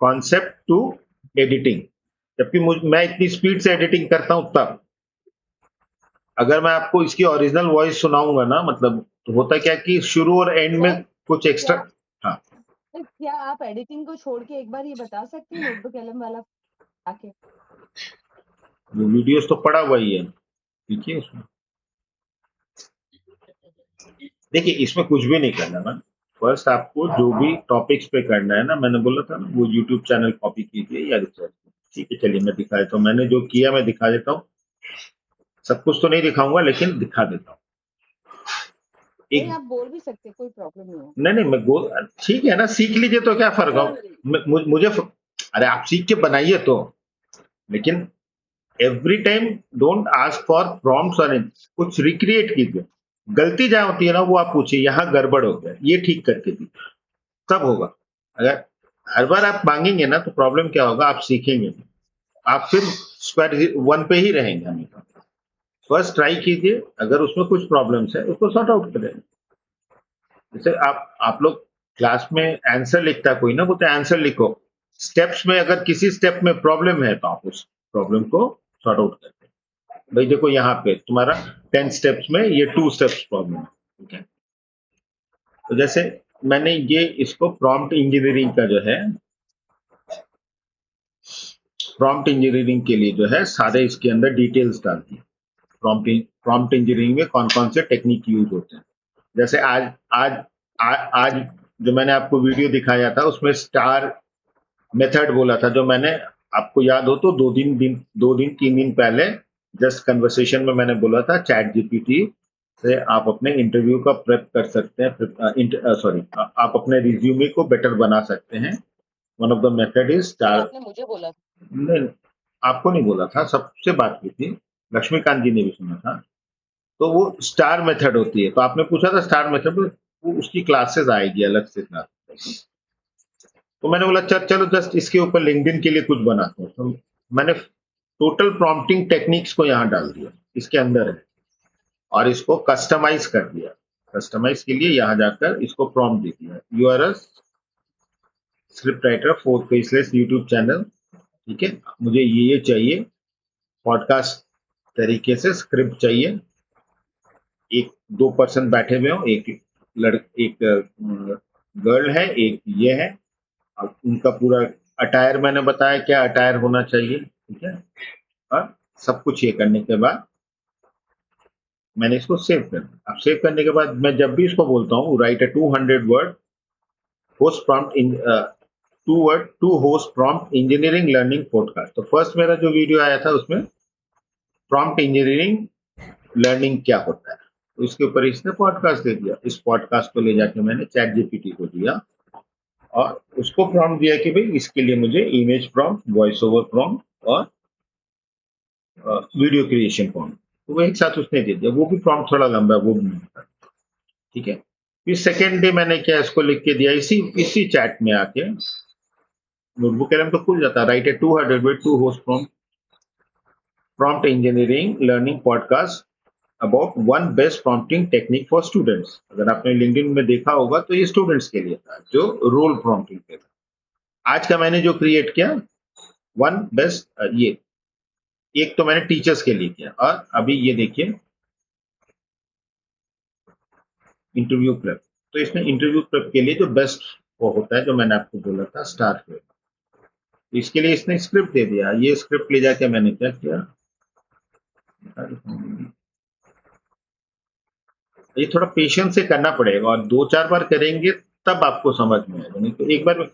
कॉन्सेप्ट टू एडिटिंग, जबकि मैं इतनी स्पीड से एडिटिंग करता हूं। तब अगर मैं आपको इसकी ओरिजिनल वॉइस सुनाऊंगा ना, मतलब तो होता क्या कि शुरू और एंड में कुछ एक्स्ट्रा। हाँ, क्या आप एडिटिंग को छोड़ के एक बार ये बता सकते हैं नोटबुक एलएम वाला आके? वो वीडियोस तो पड़ा हुआ ही है, देखिए उसमें। देखिए, इसमें कुछ भी नहीं करना ना। फर्स्ट आपको जो भी टॉपिक्स पे करना है ना, मैंने बोला था ना, वो यूट्यूब चैनल कॉपी कीजिए या रिसर्च। ठीक है, चलिए मैं दिखा देता हूँ। मैंने जो किया मैं दिखा देता हूँ। सब कुछ तो नहीं दिखाऊंगा, लेकिन दिखा देता हूँ। नहीं, आप बोल भी सकते, कोई प्रॉब्लम नहीं है। नहीं मैं ठीक है ना, सीख लीजिए तो क्या फर्क हो। मुझे अरे आप सीख के बनाइए तो, लेकिन every time don't ask for prompts और कुछ रिक्रिएट कीजिए। गलती जहां होती है ना, वो आप पूछिए यहाँ गड़बड़ हो गया, ये ठीक करके दीजिए, तब होगा। अगर हर बार आप मांगेंगे ना, तो प्रॉब्लम क्या होगा, आप सीखेंगे, आप फिर स्क्वायर वन पे ही रहेंगे हमेशा। फर्स्ट ट्राई कीजिए, अगर उसमें कुछ प्रॉब्लम्स है उसको सॉर्ट आउट करें। जैसे आप लोग क्लास में आंसर लिखता कोई ना, बोलते आंसर लिखो। स्टेप्स में अगर किसी स्टेप में प्रॉब्लम है तो आप उस प्रॉब्लम को सॉर्ट आउट करते हैं। भाई देखो यहाँ पे तुम्हारा 10 स्टेप्स में ये 2 स्टेप्स प्रॉब्लम है, ठीक है। तो जैसे मैंने ये इसको प्रॉम्प्ट इंजीनियरिंग का जो है, प्रॉम्प्ट इंजीनियरिंग के लिए जो है सारे इसके अंदर डिटेल्स डाल दी। प्रॉम्प्ट इंजीनियरिंग में कौन कौन से टेक्निक यूज होते हैं। जैसे आज आज आज जो मैंने आपको वीडियो दिखाया था, उसमें स्टार मेथड बोला था, जो मैंने आपको याद हो तो 2-3 दिन पहले जस्ट कन्वर्सेशन में मैंने बोला था, चैट जीपीटी से आप अपने इंटरव्यू का प्रेप कर सकते हैं। सॉरी, आप अपने रिज्यूमे को बेटर बना सकते हैं। One of the method is star. आपने मुझे बोला। नहीं, आपको नहीं बोला था, सबसे बात की थी, लक्ष्मीकांत जी ने भी सुना था। तो वो स्टार मेथड होती है। तो आपने पूछा था स्टार मेथड, वो उसकी क्लासेस आएगी अलग से क्लास। तो मैंने बोला चलो जस्ट इसके ऊपर लिंक्डइन के लिए कुछ बनाते हैं। तो मैंने टोटल प्रॉम्प्टिंग टेक्निक्स को यहाँ डाल दिया, इसके अंदर है, और इसको कस्टमाइज कर दिया। कस्टमाइज के लिए यहाँ जाकर इसको प्रॉम्प्ट दे दिया, you are a script writer for faceless YouTube channel. ठीक है, मुझे ये चाहिए, पॉडकास्ट तरीके से स्क्रिप्ट चाहिए। 1-2 पर्सन बैठे हुए हो, एक गर्ल है, एक ये है। अब उनका पूरा अटायर मैंने बताया, क्या अटायर होना चाहिए, ठीक है। और सब कुछ ये करने के बाद मैंने इसको सेव कर दिया। अब सेव करने के बाद मैं जब भी इसको बोलता हूँ write a 200 word host prompt in to host prompt engineering learning podcast. तो फर्स्ट मेरा जो वीडियो आया था उसमें प्रॉम्प्ट इंजीनियरिंग लर्निंग क्या होता है, तो इसके ऊपर इसने पॉडकास्ट दे दिया। इस पॉडकास्ट को ले जाके मैंने चैट जीपीटी को दिया और उसको प्रॉम्प्ट दिया कि भाई इसके लिए मुझे image prompt, voice over prompt और वीडियो क्रिएशन प्रॉम्प्ट, तो वो एक साथ उसने दे दिया। वो भी प्रॉम्प्ट थोड़ा लंबा है, वो भी नहीं था, ठीक है। फिर सेकेंड डे मैंने क्या इसको लिख के दिया, इसी चैट में आके नोटबुक एलएम तो खुल जाता, write a 200 word to host prompt engineering learning podcast about one best prompting technique for students. अगर आपने लिंक्डइन में देखा होगा तो ये स्टूडेंट्स के लिए था, जो रोल प्रॉम्प्टिंग पे था। आज का मैंने जो क्रिएट किया, वन बेस्ट, ये एक तो मैंने टीचर्स के लिए किया, और अभी ये देखिए इंटरव्यू प्रेप। तो इसमें इंटरव्यू प्रेप के लिए जो बेस्ट वो होता है, जो मैंने आपको बोला था स्टार प्रेप, तो इसके लिए इसने स्क्रिप्ट दे दिया। ये स्क्रिप्ट ले जाके मैंने क्या किया, ये थोड़ा पेशेंस से करना पड़ेगा, और 2-4 बार करेंगे तब आपको समझ में आएगा, नहीं तो एक बार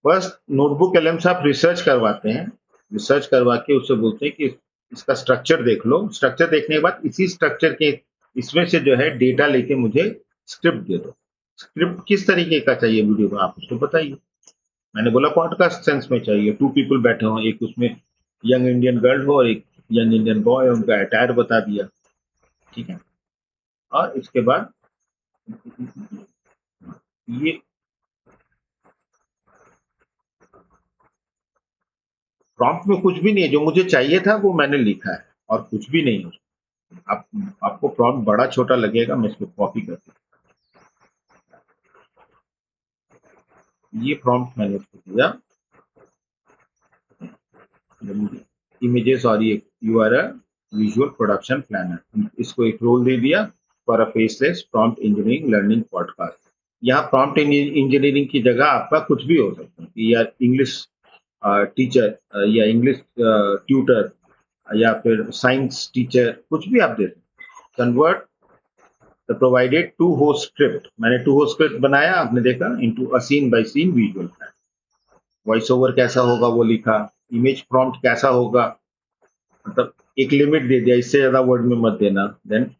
फर्स्ट नोटबुक एलएम से आप रिसर्च करवाते हैं, रिसर्च करवा के उससे बोलते हैं कि इसका स्ट्रक्चर देख लो। स्ट्रक्चर देखने के बाद इसी स्ट्रक्चर के इसमें से जो है डेटा लेके मुझे स्क्रिप्ट दे दो। स्क्रिप्ट किस तरीके का चाहिए वीडियो में आप उसको बताइए। मैंने बोला पॉडकास्ट सेंस में चाहिए, 2 पीपल बैठे हों, एक उसमें यंग इंडियन गर्ल हो और एक यंग इंडियन बॉय, उनका अटायर बता दिया, ठीक है। और इसके बाद ये प्रॉम्प्ट में कुछ भी नहीं है, जो मुझे चाहिए था वो मैंने लिखा है और कुछ भी नहीं है उसमें। आपको प्रॉम्प्ट बड़ा छोटा लगेगा, मैं इसको कॉपी करती हूँ। ये प्रॉम्प्ट मैंने इसको दिया, इमेजेस और ये you are a visual production planner, इसको एक रोल दे दिया for a faceless prompt engineering learning podcast. यहाँ प्रॉम्प्ट इंजीनियरिंग की जगह आपका कुछ भी हो सकता है, या इंग्लिश टीचर या इंग्लिश ट्यूटर या फिर साइंस टीचर, कुछ भी आप दे सकते। Convert the provided two host script, मैंने टू होस्ट स्क्रिप्ट बनाया, आपने देखा, into a scene by scene visual plan. Voice over कैसा होगा वो लिखा, इमेज प्रॉम्प्ट कैसा होगा, मतलब एक लिमिट दे दिया, इससे ज्यादा वर्ड में मत देना। देन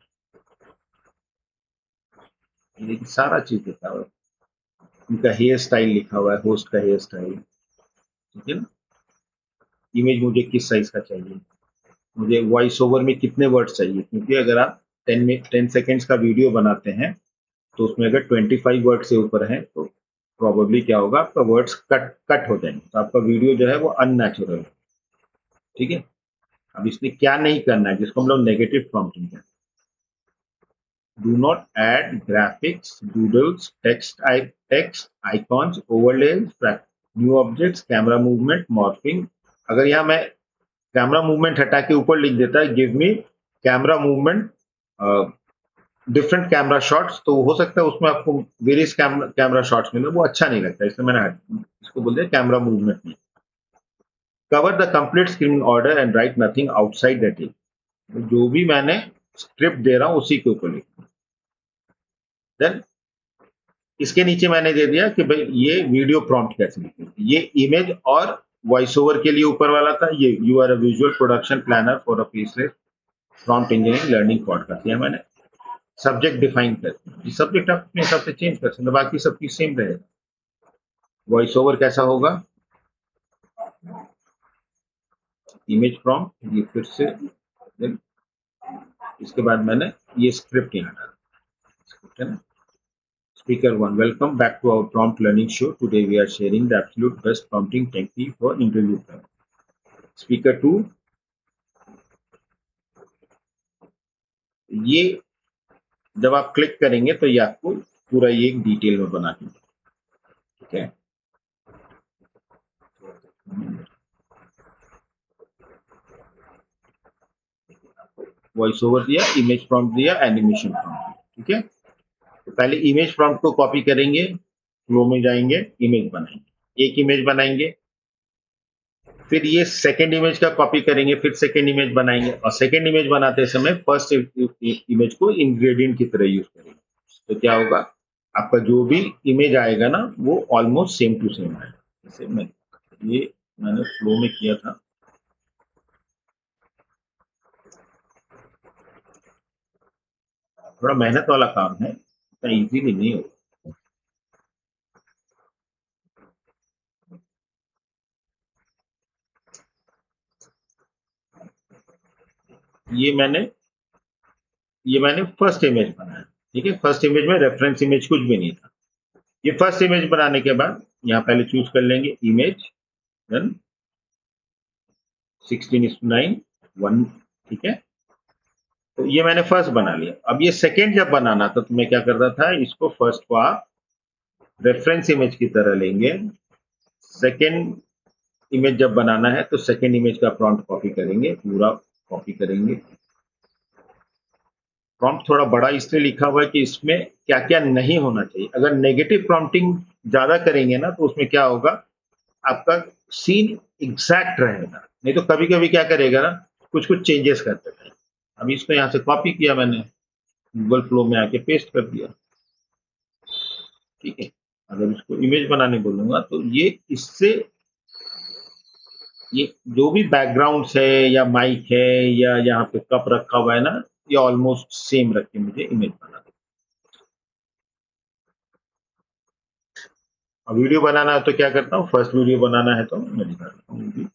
सारा चीज लिखा हुआ है, उनका हेयर स्टाइल लिखा हुआ है, होस्ट का हेयर स्टाइल, ठीक है ना। इमेज मुझे किस साइज का चाहिए, मुझे वॉइस ओवर में कितने वर्ड्स चाहिए, क्योंकि अगर आप 10 सेकेंड्स का वीडियो बनाते हैं तो उसमें अगर 25 वर्ड से ऊपर है तो प्रॉबेबली क्या होगा, आपका वर्ड्स कट हो जाएंगे, तो आपका वीडियो जो है वो अननेचुरल है, ठीक है। अब इसमें क्या नहीं करना है, जिसको हम लोग नेगेटिव प्रॉम्प्टिंग कहते हैं। Do not add graphics, doodles, text, icons, overlays, new objects, camera movement, morphing। अगर यहाँ मैं कैमरा मूवमेंट हटा के ऊपर लिख देता है give me camera movement different camera shots, तो हो सकता है उसमें आपको वेरियस कैमरा शॉट्स मिले, वो अच्छा नहीं लगता, इसलिए मैंने इसको बोल दिया कैमरा मूवमेंट नहीं। Cover the complete screen order and right nothing outside that is, जो भी मैंने स्क्रिप्ट दे रहा हूँ उसी के ऊपर लिखना। देन इसके नीचे मैंने दे दिया कि भाई ये वीडियो प्रॉम्प्ट कैसे लिखें, ये इमेज और वॉइस ओवर के लिए ऊपर वाला था, ये you are a visual production planner for a faceless prompt engineering learning podcast. ये मैंने सब्जेक्ट डिफाइन कर दिया, सब्जेक्ट आप अपने हिसाब से चेंज कर सकते, बाकी सब चीज सेम रहेगा। वॉइस ओवर कैसा होगा, इमेज प्रॉम्प्ट, ये फिर से इसके बाद मैंने ये स्क्रिप्ट यहाँ डाला, स्क्रिप्ट है ना। Speaker 1, welcome back to our prompt learning show. Today we are sharing the absolute best prompting technique for interview prep. Speaker 2, ये जब आप क्लिक करेंगे तो ये आपको पूरा ये एक डिटेल में बना के, ठीक है। वॉइस ओवर दिया, इमेज प्रॉम्प्ट दिया, एनिमेशन प्रॉम्प्ट, ठीक है। तो पहले इमेज प्रॉम्प्ट को कॉपी करेंगे, फ्लो में जाएंगे, इमेज बनाएंगे, एक इमेज बनाएंगे, फिर ये सेकेंड इमेज का कॉपी करेंगे, फिर सेकेंड इमेज बनाएंगे, और सेकेंड इमेज बनाते समय फर्स्ट इमेज को इंग्रेडिएंट की तरह यूज करेंगे। तो क्या होगा, आपका जो भी इमेज आएगा ना वो ऑलमोस्ट सेम टू सेम आएगा। जैसे मैंने फ्लो में किया था, थोड़ा मेहनत वाला काम है, इतना इजीली नहीं होगा। ये मैंने फर्स्ट इमेज बनाया, ठीक है। फर्स्ट इमेज में रेफरेंस इमेज कुछ भी नहीं था। ये फर्स्ट इमेज बनाने के बाद यहाँ पहले चूज कर लेंगे इमेज, देन 16:9 1, ठीक है। तो ये मैंने फर्स्ट बना लिया। अब ये सेकेंड जब बनाना था तो मैं क्या करता था, इसको फर्स्ट को आप रेफरेंस इमेज की तरह लेंगे, सेकेंड इमेज जब बनाना है तो सेकेंड इमेज का प्रॉम्प्ट कॉपी करेंगे, पूरा कॉपी करेंगे। प्रॉम्प्ट थोड़ा बड़ा इसलिए लिखा हुआ है कि इसमें क्या क्या नहीं होना चाहिए। अगर नेगेटिव प्रॉम्प्टिंग ज्यादा करेंगे ना तो उसमें क्या होगा, आपका सीन एग्जैक्ट रहेगा, नहीं तो कभी कभी क्या करेगा ना, कुछ कुछ चेंजेस करते रहेगा। अभी इसको यहाँ से कॉपी किया मैंने, गूगल फ्लो में आके पेस्ट कर दिया, ठीक है। अगर इसको इमेज बनाने बोलूंगा तो ये इससे ये जो भी बैकग्राउंड्स है या माइक है या यहाँ पे कप रखा हुआ है ना, ये ऑलमोस्ट सेम रख के मुझे इमेज बना दे। अब वीडियो बनाना है तो क्या करता हूँ, फर्स्ट वीडियो बनाना है तो मैं दिखा देता हूँ वीडियो।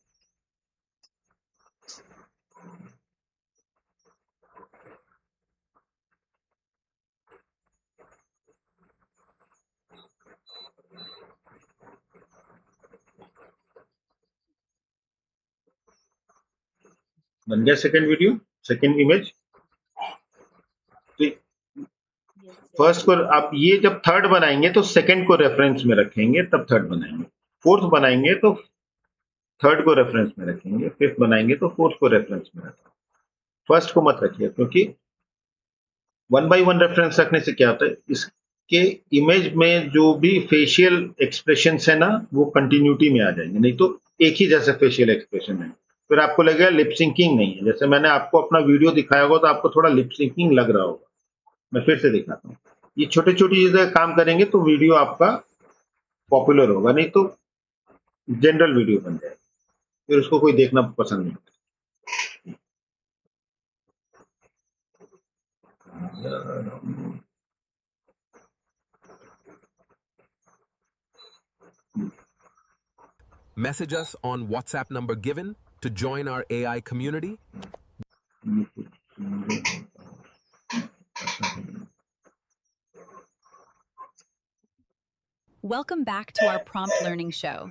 बन गया सेकंड वीडियो, सेकंड इमेज। तो फर्स्ट को आप ये जब थर्ड बनाएंगे तो सेकंड को रेफरेंस में रखेंगे, तब थर्ड बनाएंगे। फोर्थ बनाएंगे तो थर्ड को रेफरेंस में रखेंगे, फिफ्थ बनाएंगे तो फोर्थ को रेफरेंस में रखेंगे। फर्स्ट को मत रखिए, क्योंकि 1 by 1 रेफरेंस रखने से क्या होता है, इसके इमेज में जो भी फेशियल एक्सप्रेशन है ना, वो कंटिन्यूटी में आ जाएंगे, नहीं तो एक ही जैसे फेशियल एक्सप्रेशन है, फिर आपको लगेगा लिप सिंकिंग नहीं है। जैसे मैंने आपको अपना वीडियो दिखाया होगा तो आपको थोड़ा लिप सिंकिंग लग रहा होगा। मैं फिर से दिखाता हूँ। ये छोटी छोटी चीजें काम करेंगे तो वीडियो आपका पॉपुलर होगा, नहीं तो जनरल वीडियो बन जाएगा, फिर उसको कोई देखना पसंद नहीं। Message us on WhatsApp number given to join our AI community. Welcome back to our prompt learning show.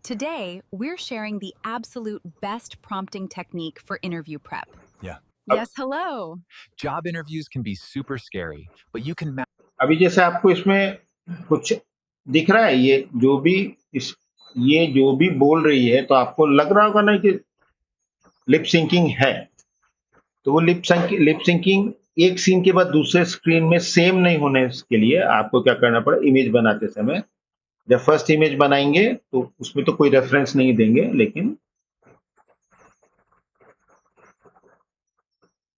Today, we're sharing the absolute best prompting technique for interview prep. Yeah. Yes, hello. Job interviews can be super scary, but you can अभी जैसे आपको इसमें कुछ दिख रहा है, ये जो भी बोल रही है, तो आपको लग रहा होगा ना कि लिप सिंकिंग है। तो वो लिप सिंकिंग एक सीन के बाद दूसरे स्क्रीन में सेम नहीं होने के लिए आपको क्या करना पड़ा, इमेज बनाते समय जब फर्स्ट इमेज बनाएंगे तो उसमें तो कोई रेफरेंस नहीं देंगे, लेकिन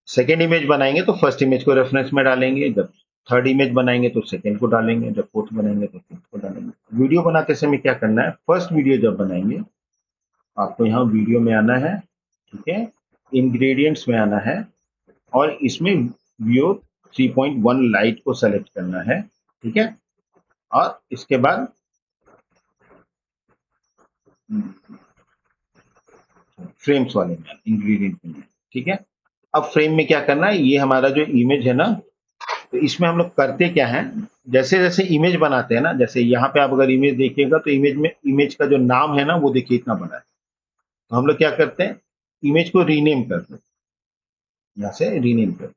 सेकेंड इमेज बनाएंगे तो फर्स्ट इमेज को रेफरेंस में डालेंगे, जब थर्ड इमेज बनाएंगे तो सेकेंड को डालेंगे, जब फोर्थ बनाएंगे तो फिफ्थ को डालेंगे। वीडियो बनाते समय क्या करना है, फर्स्ट वीडियो जब बनाएंगे आपको यहाँ वीडियो में आना है, ठीक है, इंग्रेडिएंट्स में आना है और इसमें व्यू 3.1 लाइट को सेलेक्ट करना है, ठीक है, और इसके बाद फ्रेम्स वाले में इंग्रेडिएंट में, ठीक है। अब फ्रेम में क्या करना है, ये हमारा जो इमेज है ना, तो इसमें हम लोग करते क्या है, जैसे जैसे इमेज बनाते हैं ना, जैसे यहाँ पे आप अगर इमेज देखिएगा तो इमेज का जो नाम है ना, वो देखिए इतना बड़ा है। तो हम लोग क्या करते हैं, इमेज को रीनेम करते हैं, यहाँ से रीनेम करते हैं,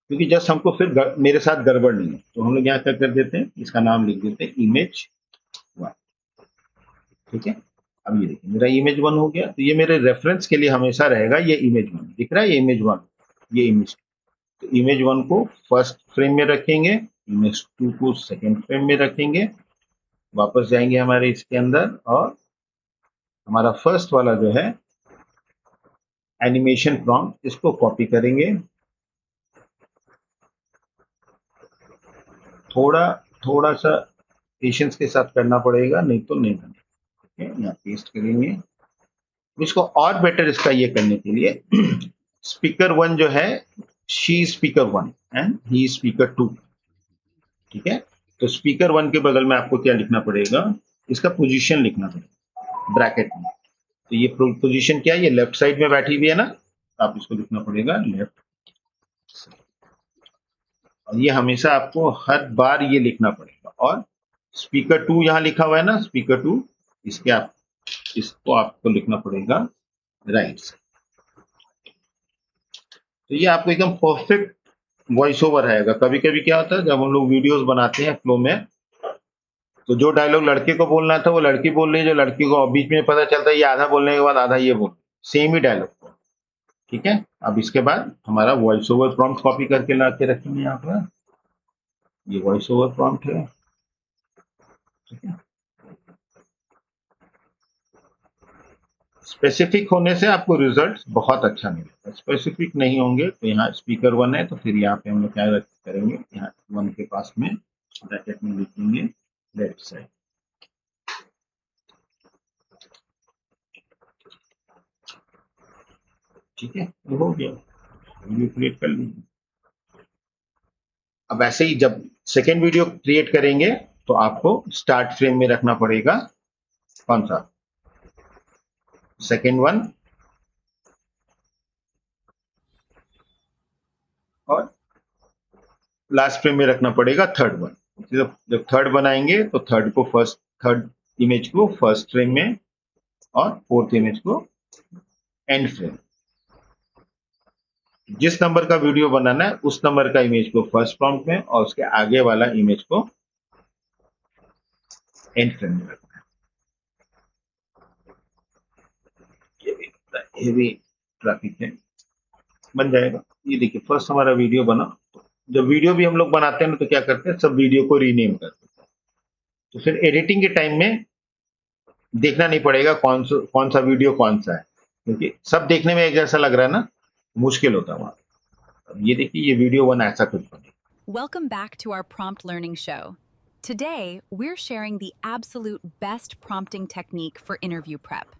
क्योंकि जस्ट हमको फिर मेरे साथ गड़बड़ नहीं है, तो हम लोग यहाँ क्या कर देते हैं, इसका नाम लिख देते हैं इमेज 1, ठीक है। अब ये देखिए मेरा इमेज 1 हो गया, तो ये मेरे रेफरेंस के लिए हमेशा रहेगा, ये इमेज 1 दिख रहा है, ये इमेज 1, ये इमेज 2। तो इमेज 1 को फर्स्ट फ्रेम में रखेंगे, इमेज 2 को सेकंड फ्रेम में रखेंगे, वापस जाएंगे हमारे इसके अंदर और हमारा फर्स्ट वाला जो है एनिमेशन प्रॉम्प्ट, इसको कॉपी करेंगे, थोड़ा सा पेशेंस के साथ करना पड़ेगा, नहीं तो नहीं बनेगा, ठीक है। यहाँ पेस्ट करेंगे। इसको और बेटर इसका ये करने के लिए स्पीकर 1 जो है, she speaker 1 and he speaker 2, ठीक है। तो स्पीकर 1 के बगल में आपको क्या लिखना पड़ेगा, इसका पोजीशन लिखना पड़ेगा ब्रैकेट में। तो ये पोजीशन क्या है, ये लेफ्ट साइड में बैठी हुई है ना, तो आप इसको लिखना पड़ेगा लेफ्ट, और ये हमेशा आपको हर बार ये लिखना पड़ेगा। और स्पीकर 2 यहाँ लिखा हुआ है ना, स्पीकर 2, इसको आपको लिखना पड़ेगा राइट साइड। तो ये आपको एकदम परफेक्ट वॉइस ओवर रहेगा। कभी कभी क्या होता है, जब हम लोग वीडियोस बनाते हैं फ्लो में, तो जो डायलॉग लड़के को बोलना था वो लड़की बोल रही है, जो लड़की को बीच में पता चलता है ये आधा बोलने के बाद आधा ये बोल, सेम ही डायलॉग, ठीक है। अब इसके बाद हमारा वॉइस ओवर प्रॉम्प्ट कॉपी करके ला के रखेंगे यहाँ पर, ये वॉइस ओवर प्रॉम्प्ट है, ठीक है। स्पेसिफिक होने से आपको रिजल्ट बहुत अच्छा मिलेगा, स्पेसिफिक नहीं होंगे तो यहाँ स्पीकर 1 है, तो फिर यहाँ पे हम लोग क्या करेंगे, यहाँ 1 के पास में ब्रैकेट में लिखेंगे लेफ्ट साइड। हो गया, वीडियो क्रिएट कर लीजिए। अब ऐसे ही जब सेकेंड वीडियो क्रिएट करेंगे तो आपको स्टार्ट फ्रेम में रखना पड़ेगा कौन सा, सेकेंड वन, और लास्ट फ्रेम में रखना पड़ेगा थर्ड वन। जब थर्ड बनाएंगे तो थर्ड इमेज को फर्स्ट फ्रेम में और फोर्थ इमेज को एंड फ्रेम। जिस नंबर का वीडियो बनाना है उस नंबर का इमेज को फर्स्ट प्रॉम्प्ट में और उसके आगे वाला इमेज को एंड फ्रेम में रखना है। ये भी ट्रैफिक है, बन जाएगा। ये देखिए फर्स्ट हमारा वीडियो बना। जब वीडियो भी हम लोग बनाते हैं तो क्या करते हैं, सब वीडियो को रीनेम करते हैं, तो फिर एडिटिंग के टाइम में देखना नहीं पड़ेगा कौन सा वीडियो कौन सा है, क्योंकि सब देखने में एक जैसा लग रहा है ना, मुश्किल होता है वहां। ये देखिए ये वीडियो वन ऐसा कुछ बने। Welcome back to our prompt learning show. Today, we're sharing the absolute best prompting technique for interview prep.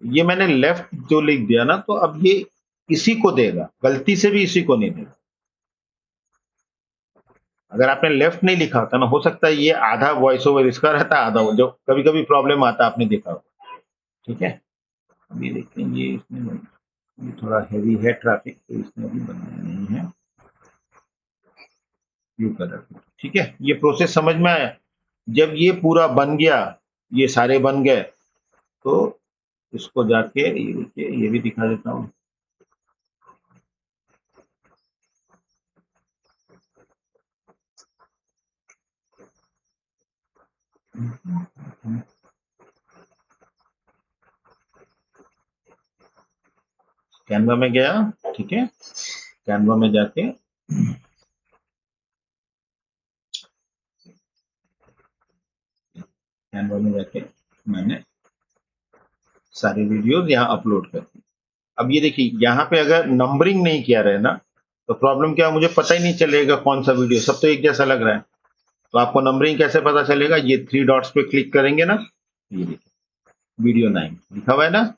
ये मैंने लेफ्ट जो लिख दिया ना, तो अब ये इसी को देगा, गलती से भी इसी को नहीं देगा। अगर आपने लेफ्ट नहीं लिखा होता ना, हो सकता है ये आधा वॉइस ओवर इसका रहता, आधा जो कभी कभी प्रॉब्लम आता आपने देखा होगा। ठीक है, अब ये देखते हैं, ये थोड़ा हैवी है ट्रैफिक, तो इसमें अभी बनाया नहीं है व्यू कलर। ठीक है, ये प्रोसेस समझ में आया। जब ये पूरा बन गया, ये सारे बन गए, तो इसको जाके ये देखिए, ये भी दिखा देता हूँ। कैनवा में गया, ठीक है, कैनवा में जाके मैंने सारे वीडियोस यहाँ अपलोड कर दी। अब ये देखिए यहाँ पे अगर नंबरिंग नहीं किया रहे ना, तो प्रॉब्लम क्या है, मुझे पता ही नहीं चलेगा कौन सा वीडियो, सब तो एक जैसा लग रहा है। तो आपको नंबरिंग कैसे पता चलेगा, ये 3 डॉट्स पे क्लिक करेंगे ना, ये देखिए वीडियो 9 लिखा हुआ है ना,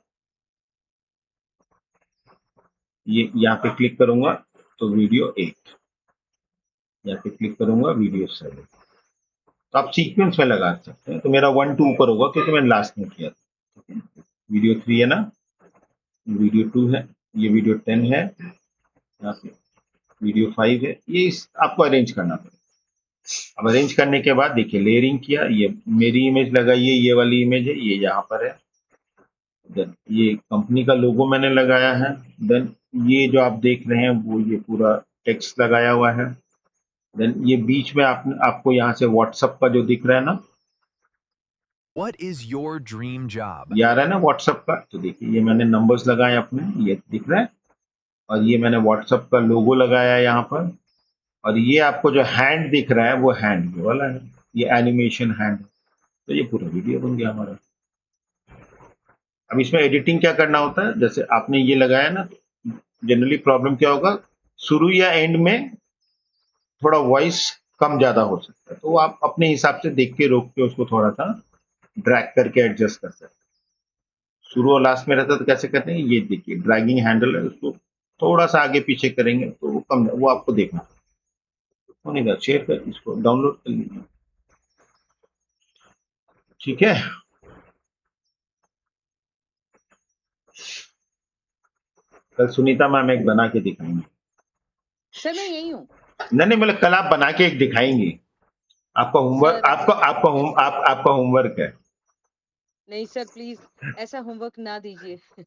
ये यहाँ पे क्लिक करूंगा तो वीडियो 8, यहाँ पे क्लिक करूंगा वीडियो 7। तो आप सीक्वेंस में लगा सकते हैं। तो मेरा 1 2 ऊपर होगा क्योंकि मैंने लास्ट में किया था। वीडियो 3 है ना, वीडियो 2 है, ये वीडियो 10 है, यहाँ पे वीडियो 5 है। ये आपको अरेंज करना पड़ेगा। अब अरेंज करने के बाद देखिए लेयरिंग किया, ये मेरी इमेज लगाई है, ये वाली इमेज है, ये यहाँ पर है। देन ये कंपनी का लोगो मैंने लगाया है। देन ये जो आप देख रहे हैं वो ये पूरा टेक्स्ट लगाया हुआ है। देन ये बीच में आपको यहाँ से व्हाट्सएप का जो दिख रहा है ना, What is your dream job? ये आ रहा है ना व्हाट्सएप का, तो देखिए ये मैंने नंबर्स लगाए अपने, ये दिख रहा है, और ये मैंने व्हाट्सएप का लोगो लगाया है यहाँ पर। और ये आपको जो हैंड दिख रहा है वो हैंड ये वाला है, ये एनिमेशन हैंड। तो ये पूरा वीडियो बन गया हमारा। अब इसमें एडिटिंग क्या करना होता है, जैसे आपने ये लगाया ना, जनरली प्रॉब्लम क्या होगा, शुरू या एंड में थोड़ा वॉइस कम ज्यादा हो सकता है, तो आप अपने हिसाब से देख के रोक के उसको थोड़ा सा ड्रैग करके एडजस्ट कर सकते हैं। शुरू और लास्ट में रहता है तो कैसे करते हैं, ये देखिए ड्रैगिंग हैंडल है, उसको थोड़ा सा आगे पीछे करेंगे तो वो कम, वो आपको देखना होने का। शेयर कर, इसको डाउनलोड कर लीजिए। ठीक है, कल सुनीता मैम एक बना के दिखाएंगे। सर मैं यही हूँ। नहीं मतलब कल आप बना के एक दिखाएंगे। आपका होमवर्क, आपका होमवर्क है। नहीं सर प्लीज ऐसा होमवर्क ना दीजिए।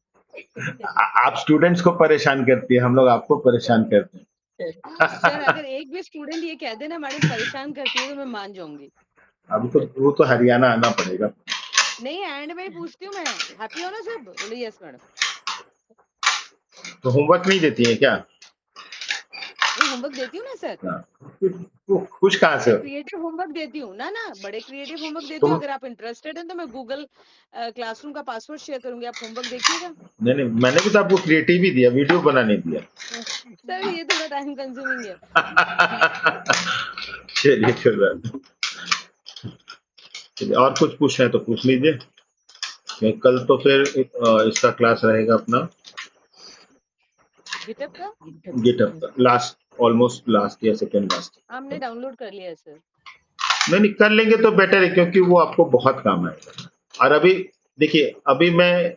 आप स्टूडेंट्स को परेशान करती है, हम लोग आपको परेशान करते हैं। सर अगर एक भी स्टूडेंट ये कह दे ना मैडम परेशान करती है तो मैं मान जाऊंगी। अभी तो वो तो हरियाणा आना पड़ेगा। नहीं एंड में पूछती हूँ मैं, हैप्पी हो ना सब? बोले यस मैडम। तो होमवर्क नहीं देती है क्या? होमवर्क देती हूँ ना सर। कुछ कहाँ से? क्रिएटिव होमवर्क देती हूँ ना, बड़े क्रिएटिव होमवर्क देती हूँ। अगर आप इंटरेस्टेड हैं तो मैं गूगल क्लासरूम का पासवर्ड शेयर करूंगी, आप होमवर्क देखिएगा। नहीं मैंने भी तो आपको क्रिएटिव ही दिया, वीडियो बनाने दिया। सर ये थोड़ा टाइम कंज्यूमिंग है। चलिए कोई बात नहीं, और कुछ पूछना है तो पूछ लीजिए। कल तो फिर इसका क्लास रहेगा अपना गिटहब का गिटहब का ऑलमोस्ट लास्ट या सेकंड लास्ट। हमने डाउनलोड कर लिया है सर। नहीं कर लेंगे तो बेटर है, क्योंकि वो आपको बहुत काम आएगा। और अभी देखिए, अभी मैं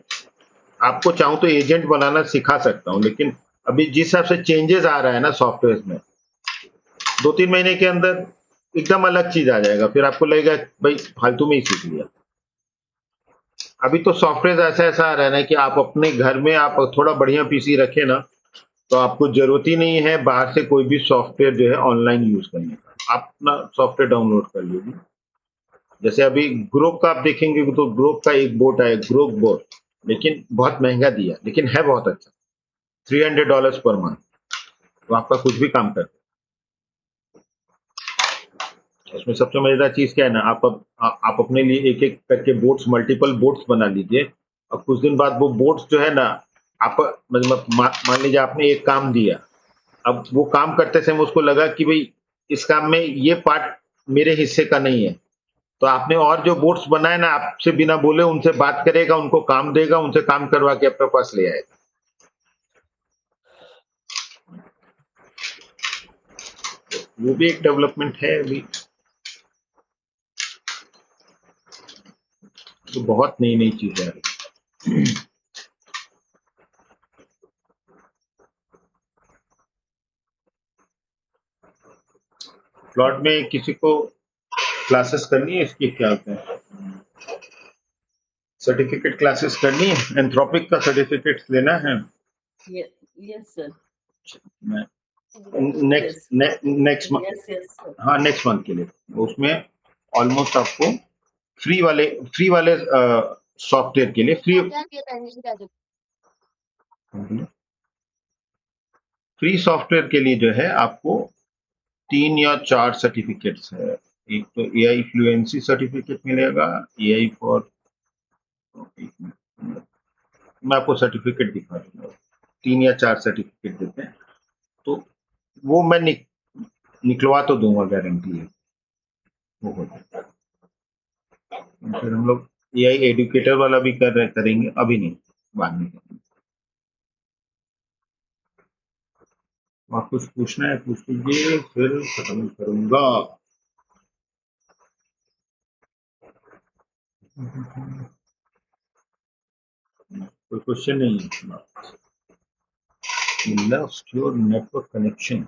आपको चाहूं तो एजेंट बनाना सिखा सकता हूं, लेकिन अभी जिस हिसाब से चेंजेस आ रहा है ना सॉफ्टवेयर में, 2-3 महीने के अंदर एकदम अलग चीज आ जाएगा, फिर आपको लगेगा भाई फालतू में ही सीख लिया। अभी तो सॉफ्टवेयर ऐसा ऐसा आ रहा है ना कि आप अपने घर में आप थोड़ा बढ़िया पीसी रखे ना, तो आपको जरूरत ही नहीं है बाहर से कोई भी सॉफ्टवेयर जो है ऑनलाइन यूज करने का। आप अपना सॉफ्टवेयर डाउनलोड कर लीजिए। जैसे अभी ग्रोक का आप देखेंगे तो ग्रोक का एक बोट है, ग्रोक बोट, लेकिन बहुत महंगा दिया, लेकिन है बहुत अच्छा, $300 पर मंथ, तो आपका कुछ भी काम करता है। उसमें सबसे मजेदार चीज क्या है ना, आप अपने लिए एक एक करके बोट्स, मल्टीपल बोट्स बना लीजिए, और कुछ दिन बाद वो बोट्स जो है ना, आप मतलब मान लीजिए आपने एक काम दिया, अब वो काम करते समय उसको लगा कि भाई इस काम में ये पार्ट मेरे हिस्से का नहीं है, तो आपने और जो बोट्स बनाए ना, आपसे बिना बोले उनसे बात करेगा, उनको काम देगा, उनसे काम करवा के अपने पास ले आएगा। वो भी एक डेवलपमेंट है अभी। तो बहुत नई नई चीजें आ रही। प्लॉट में किसी को क्लासेस करनी है, इसकी क्या होते हैं, सर्टिफिकेट क्लासेस करनी है, एंथ्रोपिक का सर्टिफिकेट लेना है। Yes, sir. Next month, Yes, yes, sir. हाँ नेक्स्ट मंथ के लिए। उसमें ऑलमोस्ट आपको फ्री वाले सॉफ्टवेयर के लिए फ्री सॉफ्टवेयर के लिए जो है आपको 3 या 4 सर्टिफिकेट्स है। एक तो एआई फ्लुएंसी सर्टिफिकेट मिलेगा, एआई फॉर, मैं आपको सर्टिफिकेट दिखा दूंगा, 3 या 4 सर्टिफिकेट देते हैं, तो वो मैं निकलवा तो दूंगा, गारंटी है वो हो जाएगा। फिर हम लोग एआई एडुकेटर वाला भी करेंगे, अभी नहीं, बाद में करेंगे। और कुछ पूछना है पूछ लीजिए, फिर खत्म करूंगा। कोई क्वेश्चन नहीं है? Lost your network connection.